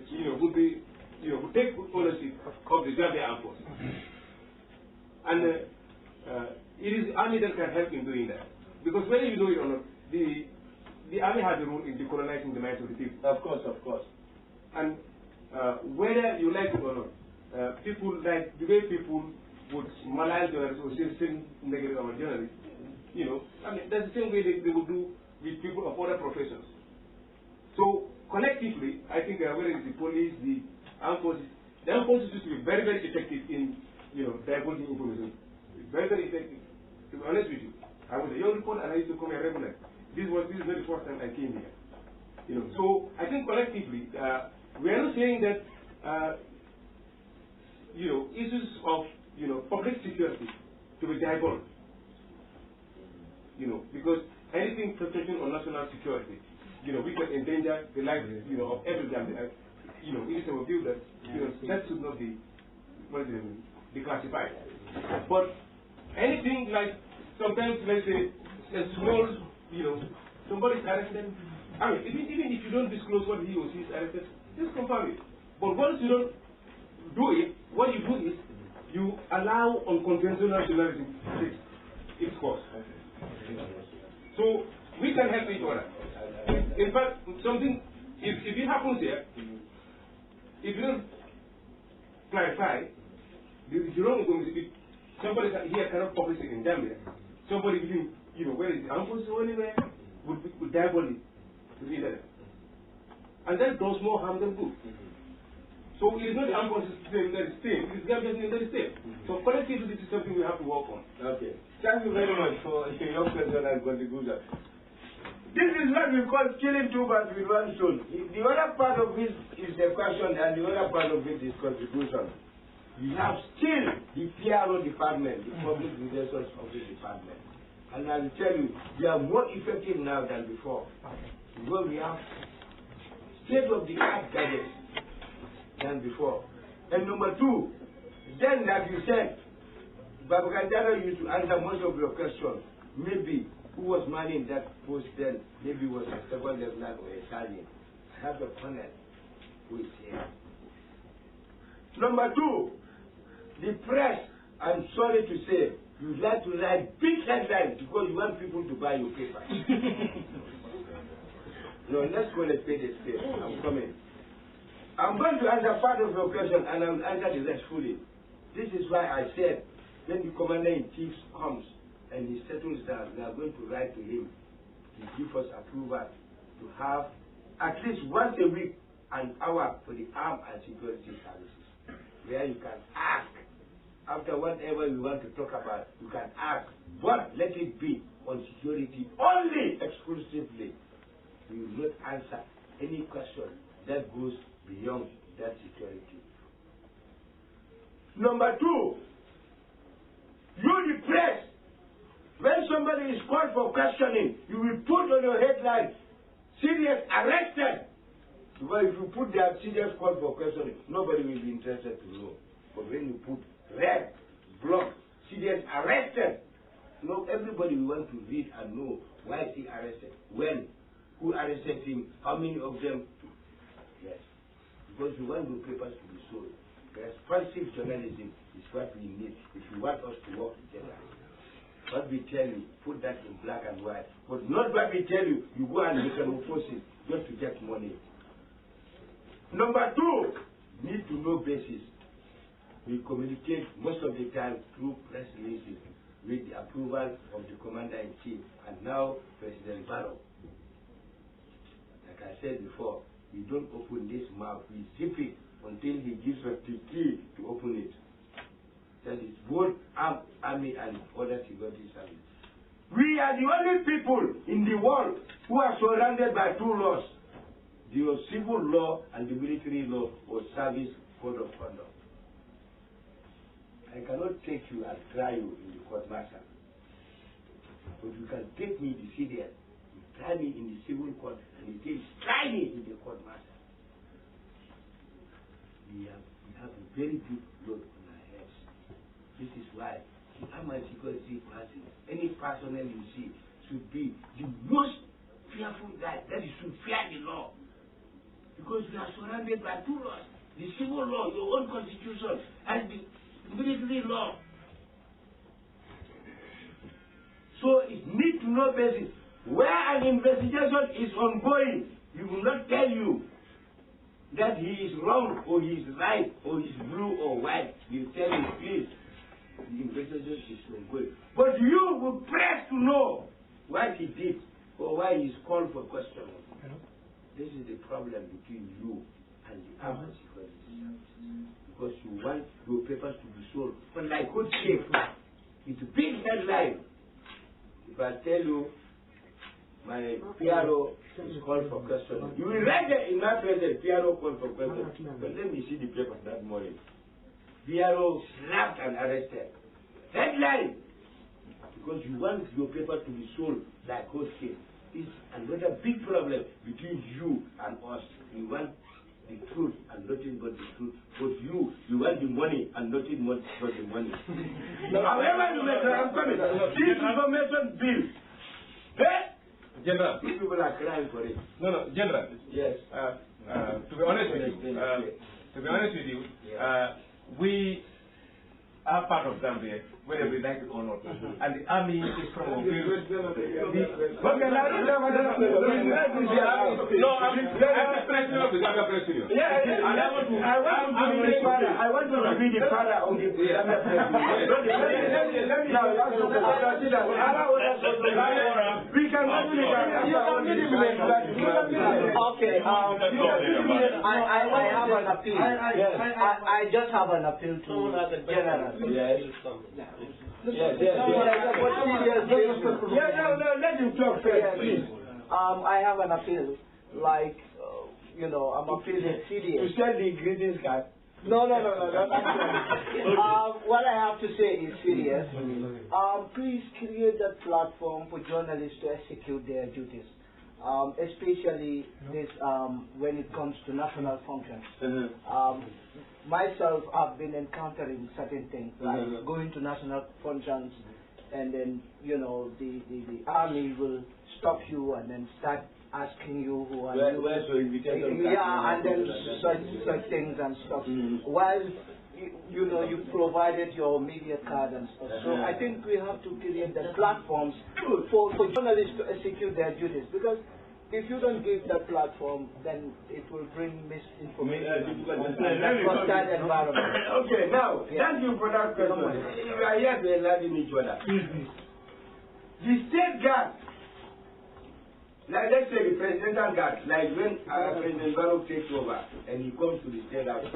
you know, would be, you know, would take ownership of the Gambia armed forces. And it is the army that can help in doing that. Because whether you know it or not, the army has a role in decolonizing the minds of the people. Of course. And whether you like it or not, people like the way people would malign journalists or say negative about journalists, you know, I mean, that's the same way they would do with people of other professions. So collectively, I think whether it's the police, the armed forces used to be very, very effective in, you know, divulging information. Very, very effective. To be honest with you, I was a young reporter and I used to come here regularly. This is not the first time I came here. You know, so I think collectively, we are not saying that you know, issues of, you know, public security to be divulged. You know, because anything protection on national security, you know, we can endanger the life, you know, of every Gambian. You know, it is our view that, you know, that should not be declassified. But anything like sometimes, let's say, a small, you know, somebody's arrested. I mean, even if you don't disclose what he or she is arrested, just confirm it. But once you don't do it, what you do is you allow unconventional journalism to take its course. So we can help each other. In fact, something, if it happens here, if you don't clarify, the wrong is going to be somebody here cannot publish it in Gambia. Somebody within, you know, where is the armed forces or anywhere would divulge it to the internet. And that does more harm than good. So it is not the armed forces that is staying, it is Gambians that is staying. So collectively, this is something we have to work on. Okay. Thank you very much for your question and contribution. This is what we call killing two birds with one stone. The other part of it is the question and the other part of it is contribution. We have still the PRO department, the Public Relations Office department. And I will tell you, we are more effective now than before. Because we have state-of-the-art gadgets than before. And number two, then like you said, Babakandano used to answer most of your questions. Maybe who was manning that post then, maybe was a second lieutenant or a sergeant. I have a colonel who is here. Number two, the press, I'm sorry to say, you like to write big headlines because you want people to buy your paper. No, let's go and pay the state. I'm coming. I'm going to answer part of your question and I'll answer the rest fully. This is why I said, when the commander-in-chief comes and he settles down, we are going to write to him to give us approval to have at least once a week an hour for the armed and security services, where you can ask, after whatever you want to talk about, you can ask, but let it be on security only, exclusively. we will not answer any question that goes beyond that security. Number two, you the press, when somebody is called for questioning, you will put on your headline, serious arrested. Because if you put that serious call for questioning, nobody will be interested to know. But when you put red, block, serious arrested, no, everybody will want to read and know why is he arrested, when, who arrested him, how many of them. Yes, because we want the papers to be sold. Responsive journalism is what we need if you want us to work together. What we tell you, put that in black and white. But not what we tell you, you go and metamorphose it just to get money. Number two, need to know basis. We communicate most of the time through press releases with the approval of the Commander-in-Chief and now President Barrow. Like I said before, we don't open this mouth, we zip it until he gives us the key to open it. That is both army and other security services. We are the only people in the world who are surrounded by two laws, the civil law and the military law or service code of conduct. I cannot take you and try you in the court martial, but you can take me the CDS, you try me in the civil court, and you can try me in the court martial. We have a very big load on our heads. This is why the armed security party, any personnel you see, should be the most fearful guy. That is, should fear the law. Because we are surrounded by two laws. The civil law, your own constitution, and the military law. So it needs to know basis. Where an investigation is ongoing, we will not tell you that he is wrong or he is right or he is blue or white. We tell you, please, the investigation is ongoing. But you will press to know what he did or why he is called for questioning. This is the problem between you and the armed security services. Because you want your papers to be sold. But like good shape, it's a big headline. If I tell you my PRO is called for questioning, you will write it in my presence, PRO called for questioning. But let me see the paper that morning. PRO slapped and arrested. Headline! Because you want your paper to be sold like good shape. It's another big problem between you and us. We want the truth and nothing but the truth. But you want the money and nothing but the money. However, I'm coming. This information bill. Hey? General. These people are crying for it. No, General. Yes. To be honest with you, we are part of Zambia, whether we like it or not. And the army is from a field. No, I'm president of the Zambia Press Union. Yeah, I want to be the father of the Zambia Press We can Okay, I have an appeal. I just have an appeal to General. Yes. Let him talk first, please. I have an appeal, like, I'm appealing CDS. To send the greetings card? No, not what I have to say is serious. Please create that platform for journalists to execute their duties. Especially this when it comes to national functions. Myself, I've been encountering certain things like going to national functions, and then the army will stop you and then start asking you who are you. And then such things and stuff. While you provided your media card and stuff. So I think we have to create the platforms for journalists to execute their duties, because if you don't give that platform, then it will bring misinformation and hostile environment. Okay, now, thank you for that question. We are here to enlighten each other. The state guard, like let's say the presidential guard, like when President Barrow takes over and he comes to the state house,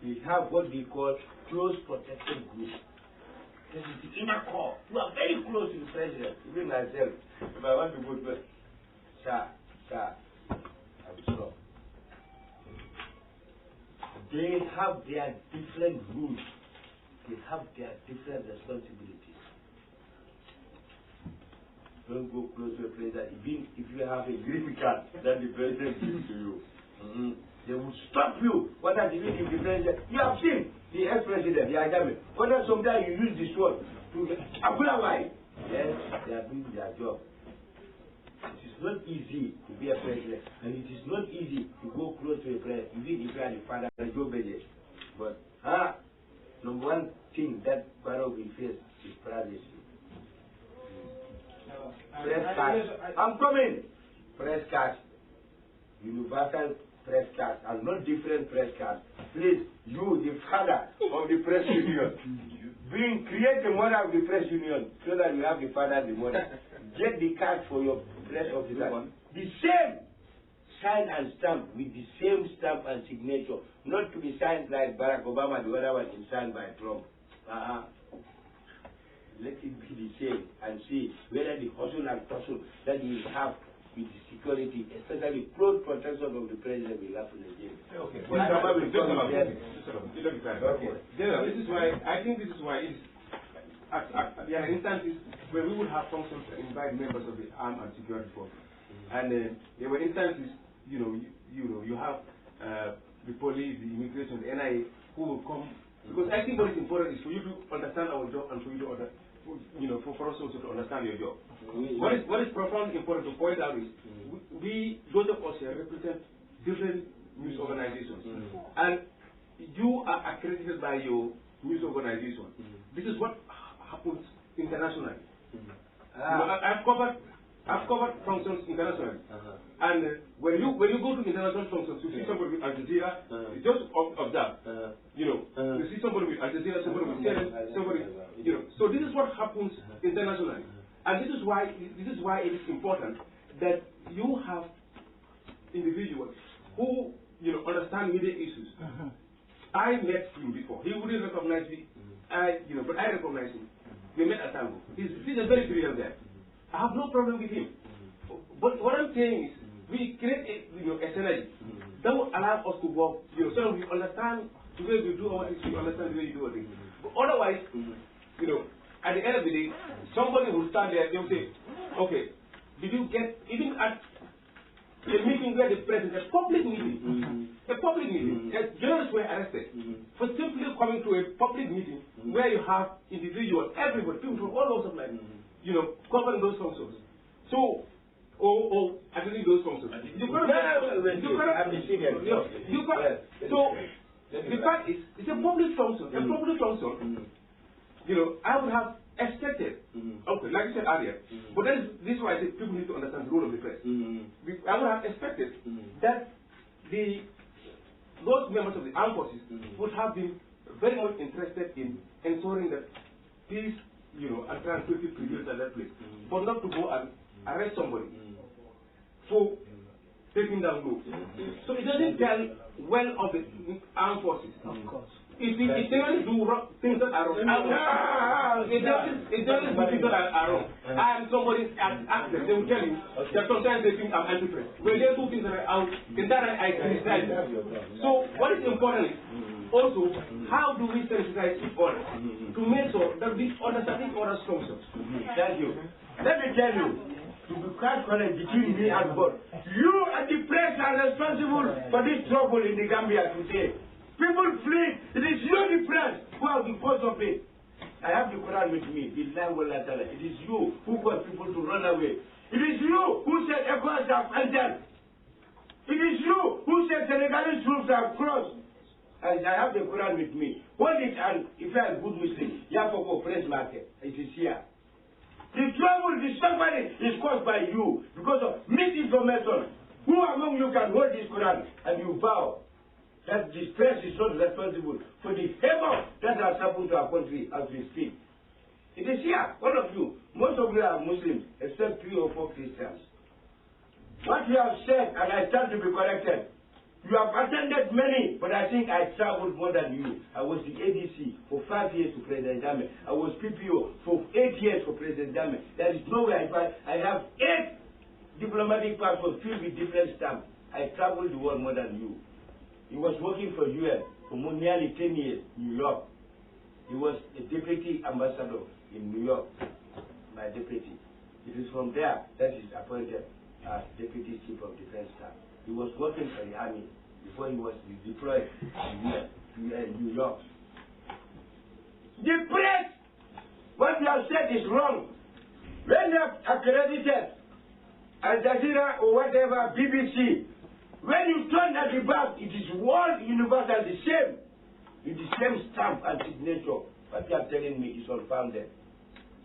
we have what we call close protection group. This is the inner core. You are very close to the president. Even myself, if I want to go to sir, Sir, I'm sorry. They have their different rules. They have their different responsibilities. Don't go close to the president, even if you have a green card that the president gives to you. They will stop you. What are even if the president? You have seen the ex-president, the Agame. Whether sometimes you use this word to Abulawai. Yes, they are doing their job. It is not easy to be a president, and it is not easy to go close to a president, even if you are the father of Joe Beje. But number one thing that Barrow will face is privacy. Press card. I'm coming. Press card. Universal press card and not different press cards. Please, you, the father of the press union, create the mother of the press union so that you have the father and the mother. Get the card for your press officer. The same sign and stamp with the same stamp and signature, not to be signed like Barack Obama, the other one is signed by Trump. Let it be the same and see whether the hustle and tussle that you have with the security, especially close protection of the president, will happen again. Okay. General, this is why I think this is why it is. There are instances where we would have functions to invite members of the armed and security forces, and there were instances, you have the police, the immigration, the NIA, who will come, because I think what is important is for you to understand our job and for you to for us also to understand your job. What is profoundly important to point out is those of us here represent different news organizations, and you are accredited by your news organization. This is what happens internationally. I've covered functions internationally, and when you go to international functions, you see somebody with Al Jazeera, just observe. You see somebody with Al Jazeera, somebody with CNN, somebody. So this is what happens internationally, and this is why it is important that you have individuals who understand media issues. I met him before. He wouldn't recognize me. But I recognize him. We met at Tango. He's a very brilliant guy. I have no problem with him. But what I'm saying is, we create a synergy that will allow us to work. So we understand the way we do our things, we understand the way you do our things. But otherwise, at the end of the day, somebody will stand there and they will say, okay, did you get, even at a meeting where the president, a public meeting, journalists were arrested for simply coming to a public meeting where you have individuals, everybody, people from all walks of life, covering those functions. So, or attending those functions. So, the fact is, it's a public function. A public function, I would have expected, okay, like you said earlier, but this is why I say people need to understand the role of the press. I would have expected that those members of the armed forces would have been very much interested in ensuring that peace, and tranquility prevails at that place, but not to go and arrest somebody for taking down laws. So it doesn't tell well of the armed forces. Of course. If they only do things that are wrong, if they only do things that are wrong, and somebody asks them, they will tell you that sometimes they think I'm anti-press. When they do things that are out, then that I criticize. So what is important is also how do we sensitize each other to make sure that we understand each other's functions. Thank you. Let me tell you, to be quite honest between me and God, you and the press are responsible for this trouble in the Gambia today. People flee. It is you, the press, who are the cause of it. I have the Quran with me. It is you who caused people to run away. It is you who said ECOWAS have entered. It is you who said Senegalese troops have crossed. And I have the Quran with me. Hold it, and if you are a good Muslim, you have to go press market. It is here. The trouble, the suffering is caused by you because of misinformation. Who among you can hold this Quran and you vow that this press is not responsible for the havoc that has happened to our country as we speak? It is here, all of you. Most of you are Muslims, except 3 or 4 Christians. What you have said, and I stand to be corrected, you have attended many, but I think I traveled more than you. I was the ADC for 5 years for President Jammeh. I was PPO for 8 years for President Jammeh. There is no way I have 8 diplomatic passport filled with different stamps. I traveled the world more than you. He was working for UN for nearly 10 years, New York. He was a deputy ambassador in New York, my deputy. It is from there that he's appointed as deputy chief of defense staff. He was working for the army before he was deployed to New York. The press, what you have said is wrong. When they have accredited Al Jazeera or whatever, BBC, when you turn at the back, it is world universal, the same, with the same stamp and signature. What you are telling me is unfounded.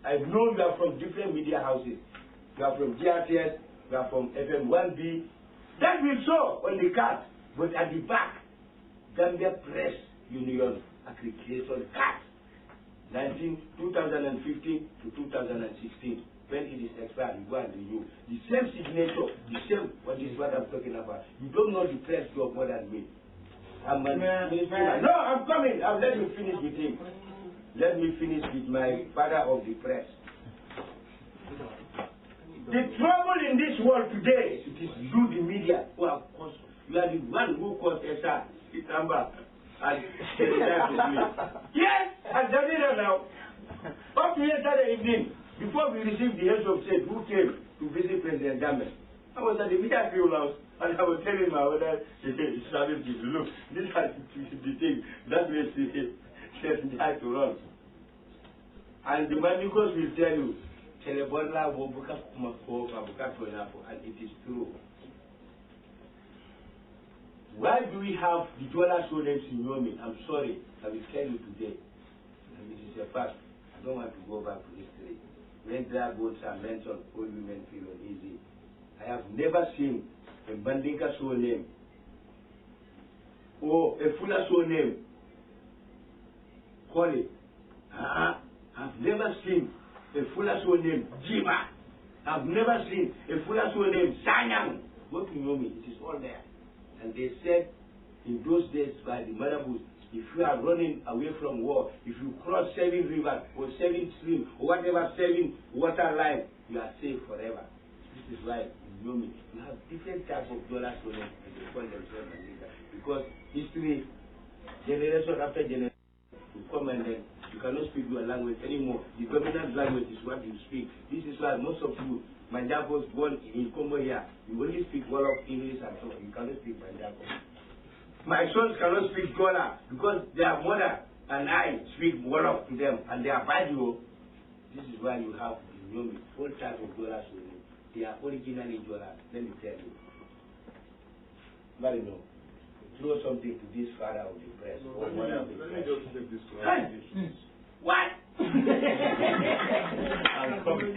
I know you are from different media houses. You are from GRTS, you are from FM1B. That will show on the card, but at the back, Gambia Press Union Accreditation Card, 2015 to 2016. When it is expired, you go and renew. The same signature, the same, what is what I'm talking about. You don't know the press job more than me. I'm no, I'm coming. Let me finish with him. Let me finish with my father of the press. The trouble in this world today, it is you, the media, who have caused. You are the one who caused Esa, Itamba, and yes, Al Jazeera now. Up to yesterday evening, before we received the heads of state who came to visit President Jammeh, I was at the media field house and I was telling my other Islamic people, look, this is the thing that we said we had to run. And the Manicos will tell you, and it is true. Why do we have the dollar so names in Yomi? I'm sorry, I will tell you today. And it is a fact. I don't want to go back to history. When their boats are mentioned, all women feel uneasy. I have never seen a Bandinka so name or a Fula so name. Call it. I've never seen a Fula so name Jima. I've never seen a Fula so name Sanyang. Go to Yomi, it is all there. And they said in those days by the Marabus, if you are running away from war, if you cross 7 rivers or 7 streams or whatever 7 water lines, you are safe forever. This is why in Yomi, you have different types of dollars and they call themselves Bandinka. Because history, generation after generation, you come and then you cannot speak your language anymore. The dominant language is what you speak. This is why most of you, Manjabos born in Congo here, you only speak Wolof, English and so on. You cannot speak Manjabo. My sons cannot speak Gola because their mother and I speak Wolof to them and they are Badou. This is why you have the full type of dollars with you. They are originally dollars. Let me tell you. Marino, throw something to this father of the press. No, let me just take this clarification. What? I'm coming.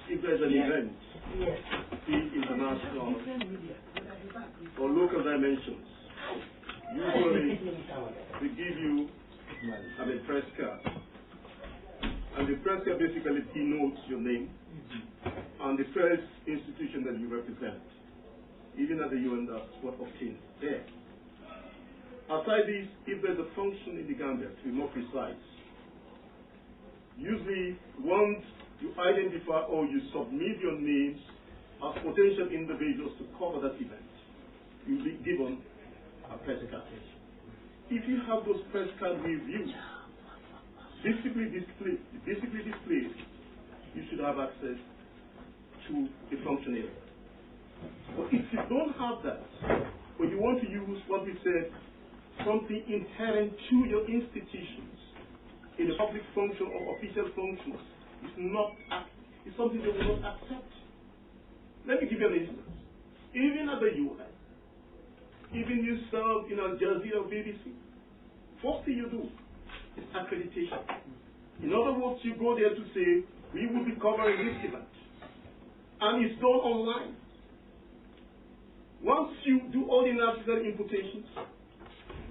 If there's an event in international or local dimensions, usually we give you a press card. And the press card basically denotes your name and the press institution that you represent. Even at the UN, that's what obtains there. Aside this, if there's a function in the Gambia, to be more precise, usually once you identify or you submit your names as potential individuals to cover that event, you'll be given a press card. If you have those press card reviews visibly displayed, you should have access to the function area. But if you don't have that, or you want to use what we said, something inherent to your institutions in a public function or official functions, it's something they will not accept. Let me give you an instance. Even at the UN, even you serve in Al Jazeera or BBC, first thing you do is accreditation. In other words, you go there to say, we will be covering this event. And it's done online. Once you do all the necessary imputations,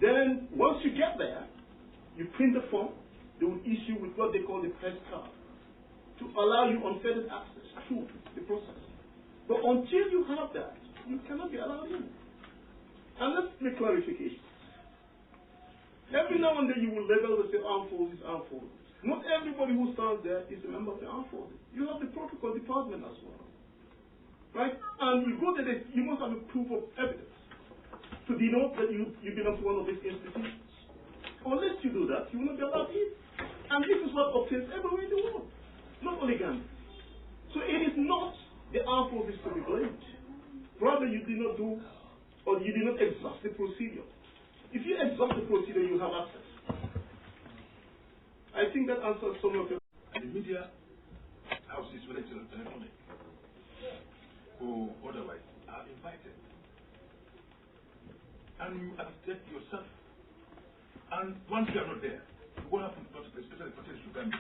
then once you get there, you print the form, they will issue with what they call the press card to allow you unfettered access through the process. But until you have that, you cannot be allowed in. And let's make clarification. Every now and then you will label the armed forces armed forces. Not everybody who stands there is a member of the armed forces. You have the protocol department as well. Right? And you go there, you must have a proof of evidence to denote that you belong to one of these institutions. Unless you do that, you will not be allowed in. And this is what obtains everywhere in the world, not only Ghana. So it is not the armed forces to be blamed. Rather, you did not do, or you did not exhaust the procedure. If you exhaust the procedure, you have access. I think that answers some of your... The media houses, whether it's electronic or otherwise, are invited. And you accept yourself. And once you are not there, what happens, especially pertains to Gambia?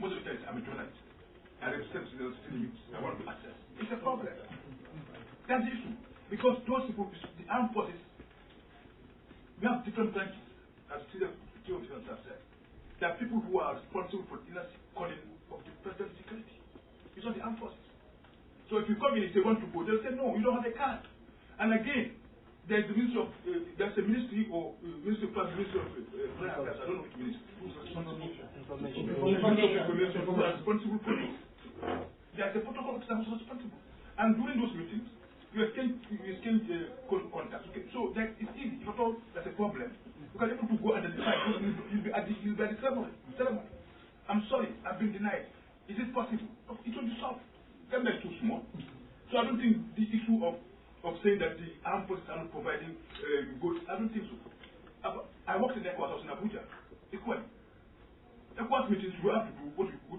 Most of the time, I'm a journalist. I represent the news. I want to access. It's a problem. That's the issue. Because those people, the armed forces, we have different branches, as the two of them have said. There are people who are responsible for inner calling of the president's security. It's not the armed forces. So if you come in and say want to go, they'll say no, you don't have a card. And again, there's the ministry of there's a ministry or ministry of ministry of I don't know which ministry who's responsible. Information who are responsible for this. There's a protocol officer who's responsible. And during those meetings, you exchange contacts. Okay. So that it's easy. If at all that's a problem, you can able to go and identify. You'll be at the ceremony. I'm sorry, I've been denied. Is it possible? It will be solved. Gambia is too small. So I don't think the issue of saying that the armed forces are not providing goods, I don't think so. I worked in ECOWAS, I was in Abuja. Equally. ECOWAS meetings, you have to do what you do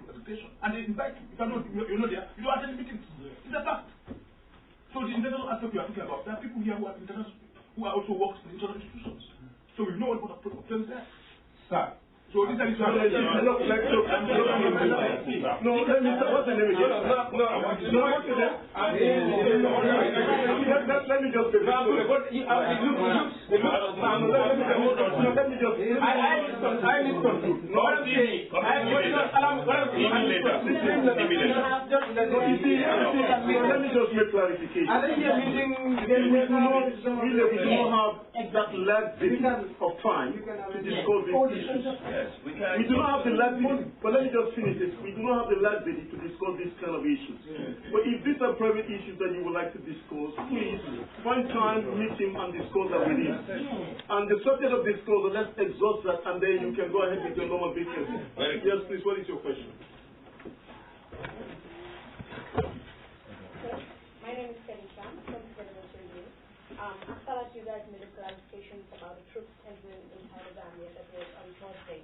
education. And they invite you. If you're not there, you don't attend meetings. It's a fact. So the international aspect you are talking about, there are people here who are international, who are also works in international institutions. So we know what obtains there. Sir. So this is let me start. What's the name again? Let me just make clarification. We do not have exact luxury of time to discuss these issues. We do not have the luxury, but let me just finish this. We do not have the luxury to discuss these kind of issues. But if these are private issues that you would like to discuss, please find time, meet him, and discuss that with him. And the subject of disclosure, let's exhaust that, and then you can go ahead with your normal business. Yes, please, what is your question? My name is Kelly Chan from Federal Radio. After that, you guys made a clarification about the troops entering inside of Zambia that was on Thursday.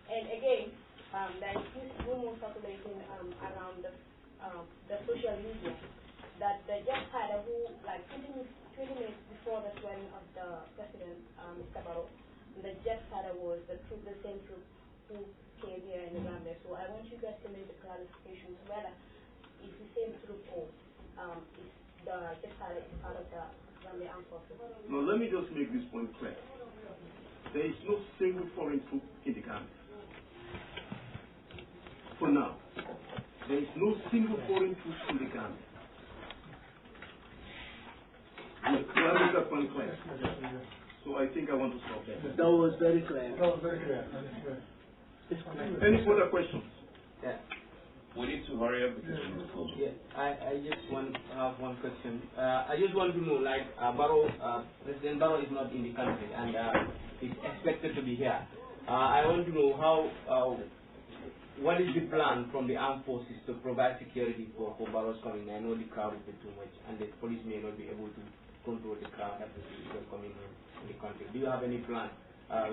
And again, there is this rumor circulating around the social media that the jet fighter who, like 20 minutes before the swearing of the president, Mr. Barrow, the jet fighter was the same troop who came here in the Gambia. So I want you guys to make the clarification whether it's the same troop or is the jet fighter is part of the Gambia Armed Forces. No, let me just make this point clear. There is no single foreign troop in the Gambia. For now, there is no single foreign troop in the Gambia. Let me make that point clear. So I think I want to stop there. That was very clear. Any further questions? Yeah. We need to hurry up because we need to close. Yeah, I just want to have one question. I just want to know, like, President Barrow is not in the country and is expected to be here. I want to know what is the plan from the armed forces to provide security for Barrow's coming? I know the crowd is too much and the police may not be able to control the crowd that is coming in the country. Do you have any plan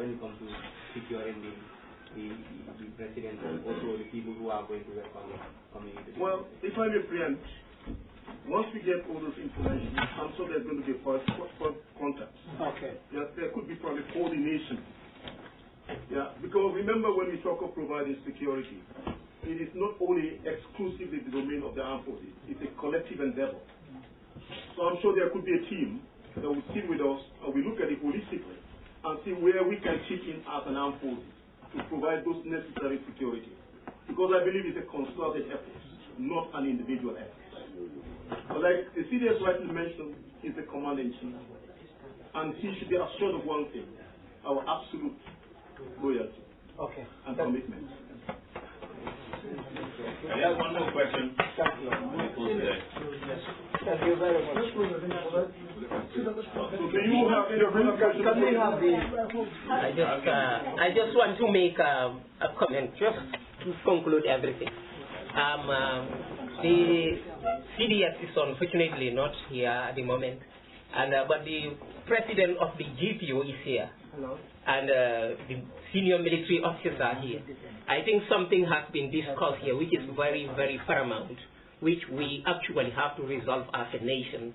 when it comes to securing the president and also the people who are going to welcome him coming into the Well, if I may preempt, once we get all those information, I'm sure there's going to be a first contact. Okay. There could be probably coordination. Yeah, because remember when we talk of providing security, it is not only exclusively the domain of the armed forces, it's a collective endeavor. So I'm sure there could be a team that will sit with us and we look at it holistically and see where we can chip in as an armed forces to provide those necessary security. Because I believe it's a concerted effort, not an individual effort. But like the CDS rightly mentioned, he's the commander-in-chief. And he should be assured of one thing, our absolute loyalty. Okay. and commitment. I have one more question. Thank you. Thank you very much. So do you have your Can we have the... I just want to make a comment just to conclude everything. The CDS is unfortunately not here at the moment, and but the president of the GPO is here. Hello. And the senior military officers are here. I think something has been discussed here which is very, very paramount, which we actually have to resolve as a nation.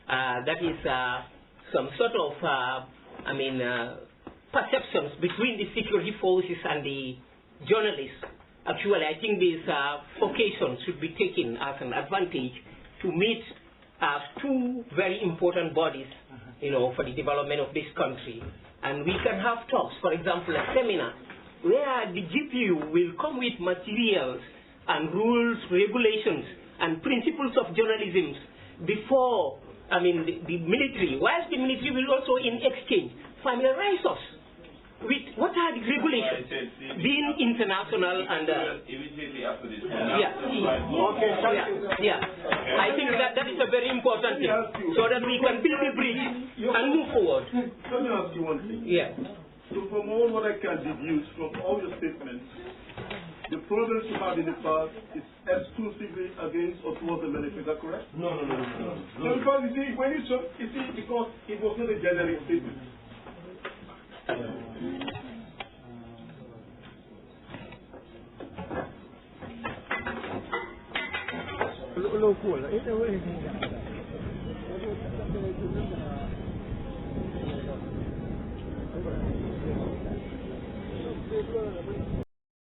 That is some sort of, perceptions between the security forces and the journalists. Actually, I think these occasions should be taken as an advantage to meet as two very important bodies, for the development of this country. And we can have talks, for example, a seminar where the GPU will come with materials and rules, regulations, and principles of journalism before, the military, whilst the military will also in exchange familiarize us with what are the regulations, being international and... immediately after this. I think that is a very important thing, so that we can build a bridge and move forward. Let me ask you one thing. Yeah. So from all what I can deduce from all your statements, the progress you had in the past is exclusively against or towards the military, is that correct? No. So because you see, because it was not a generic statement.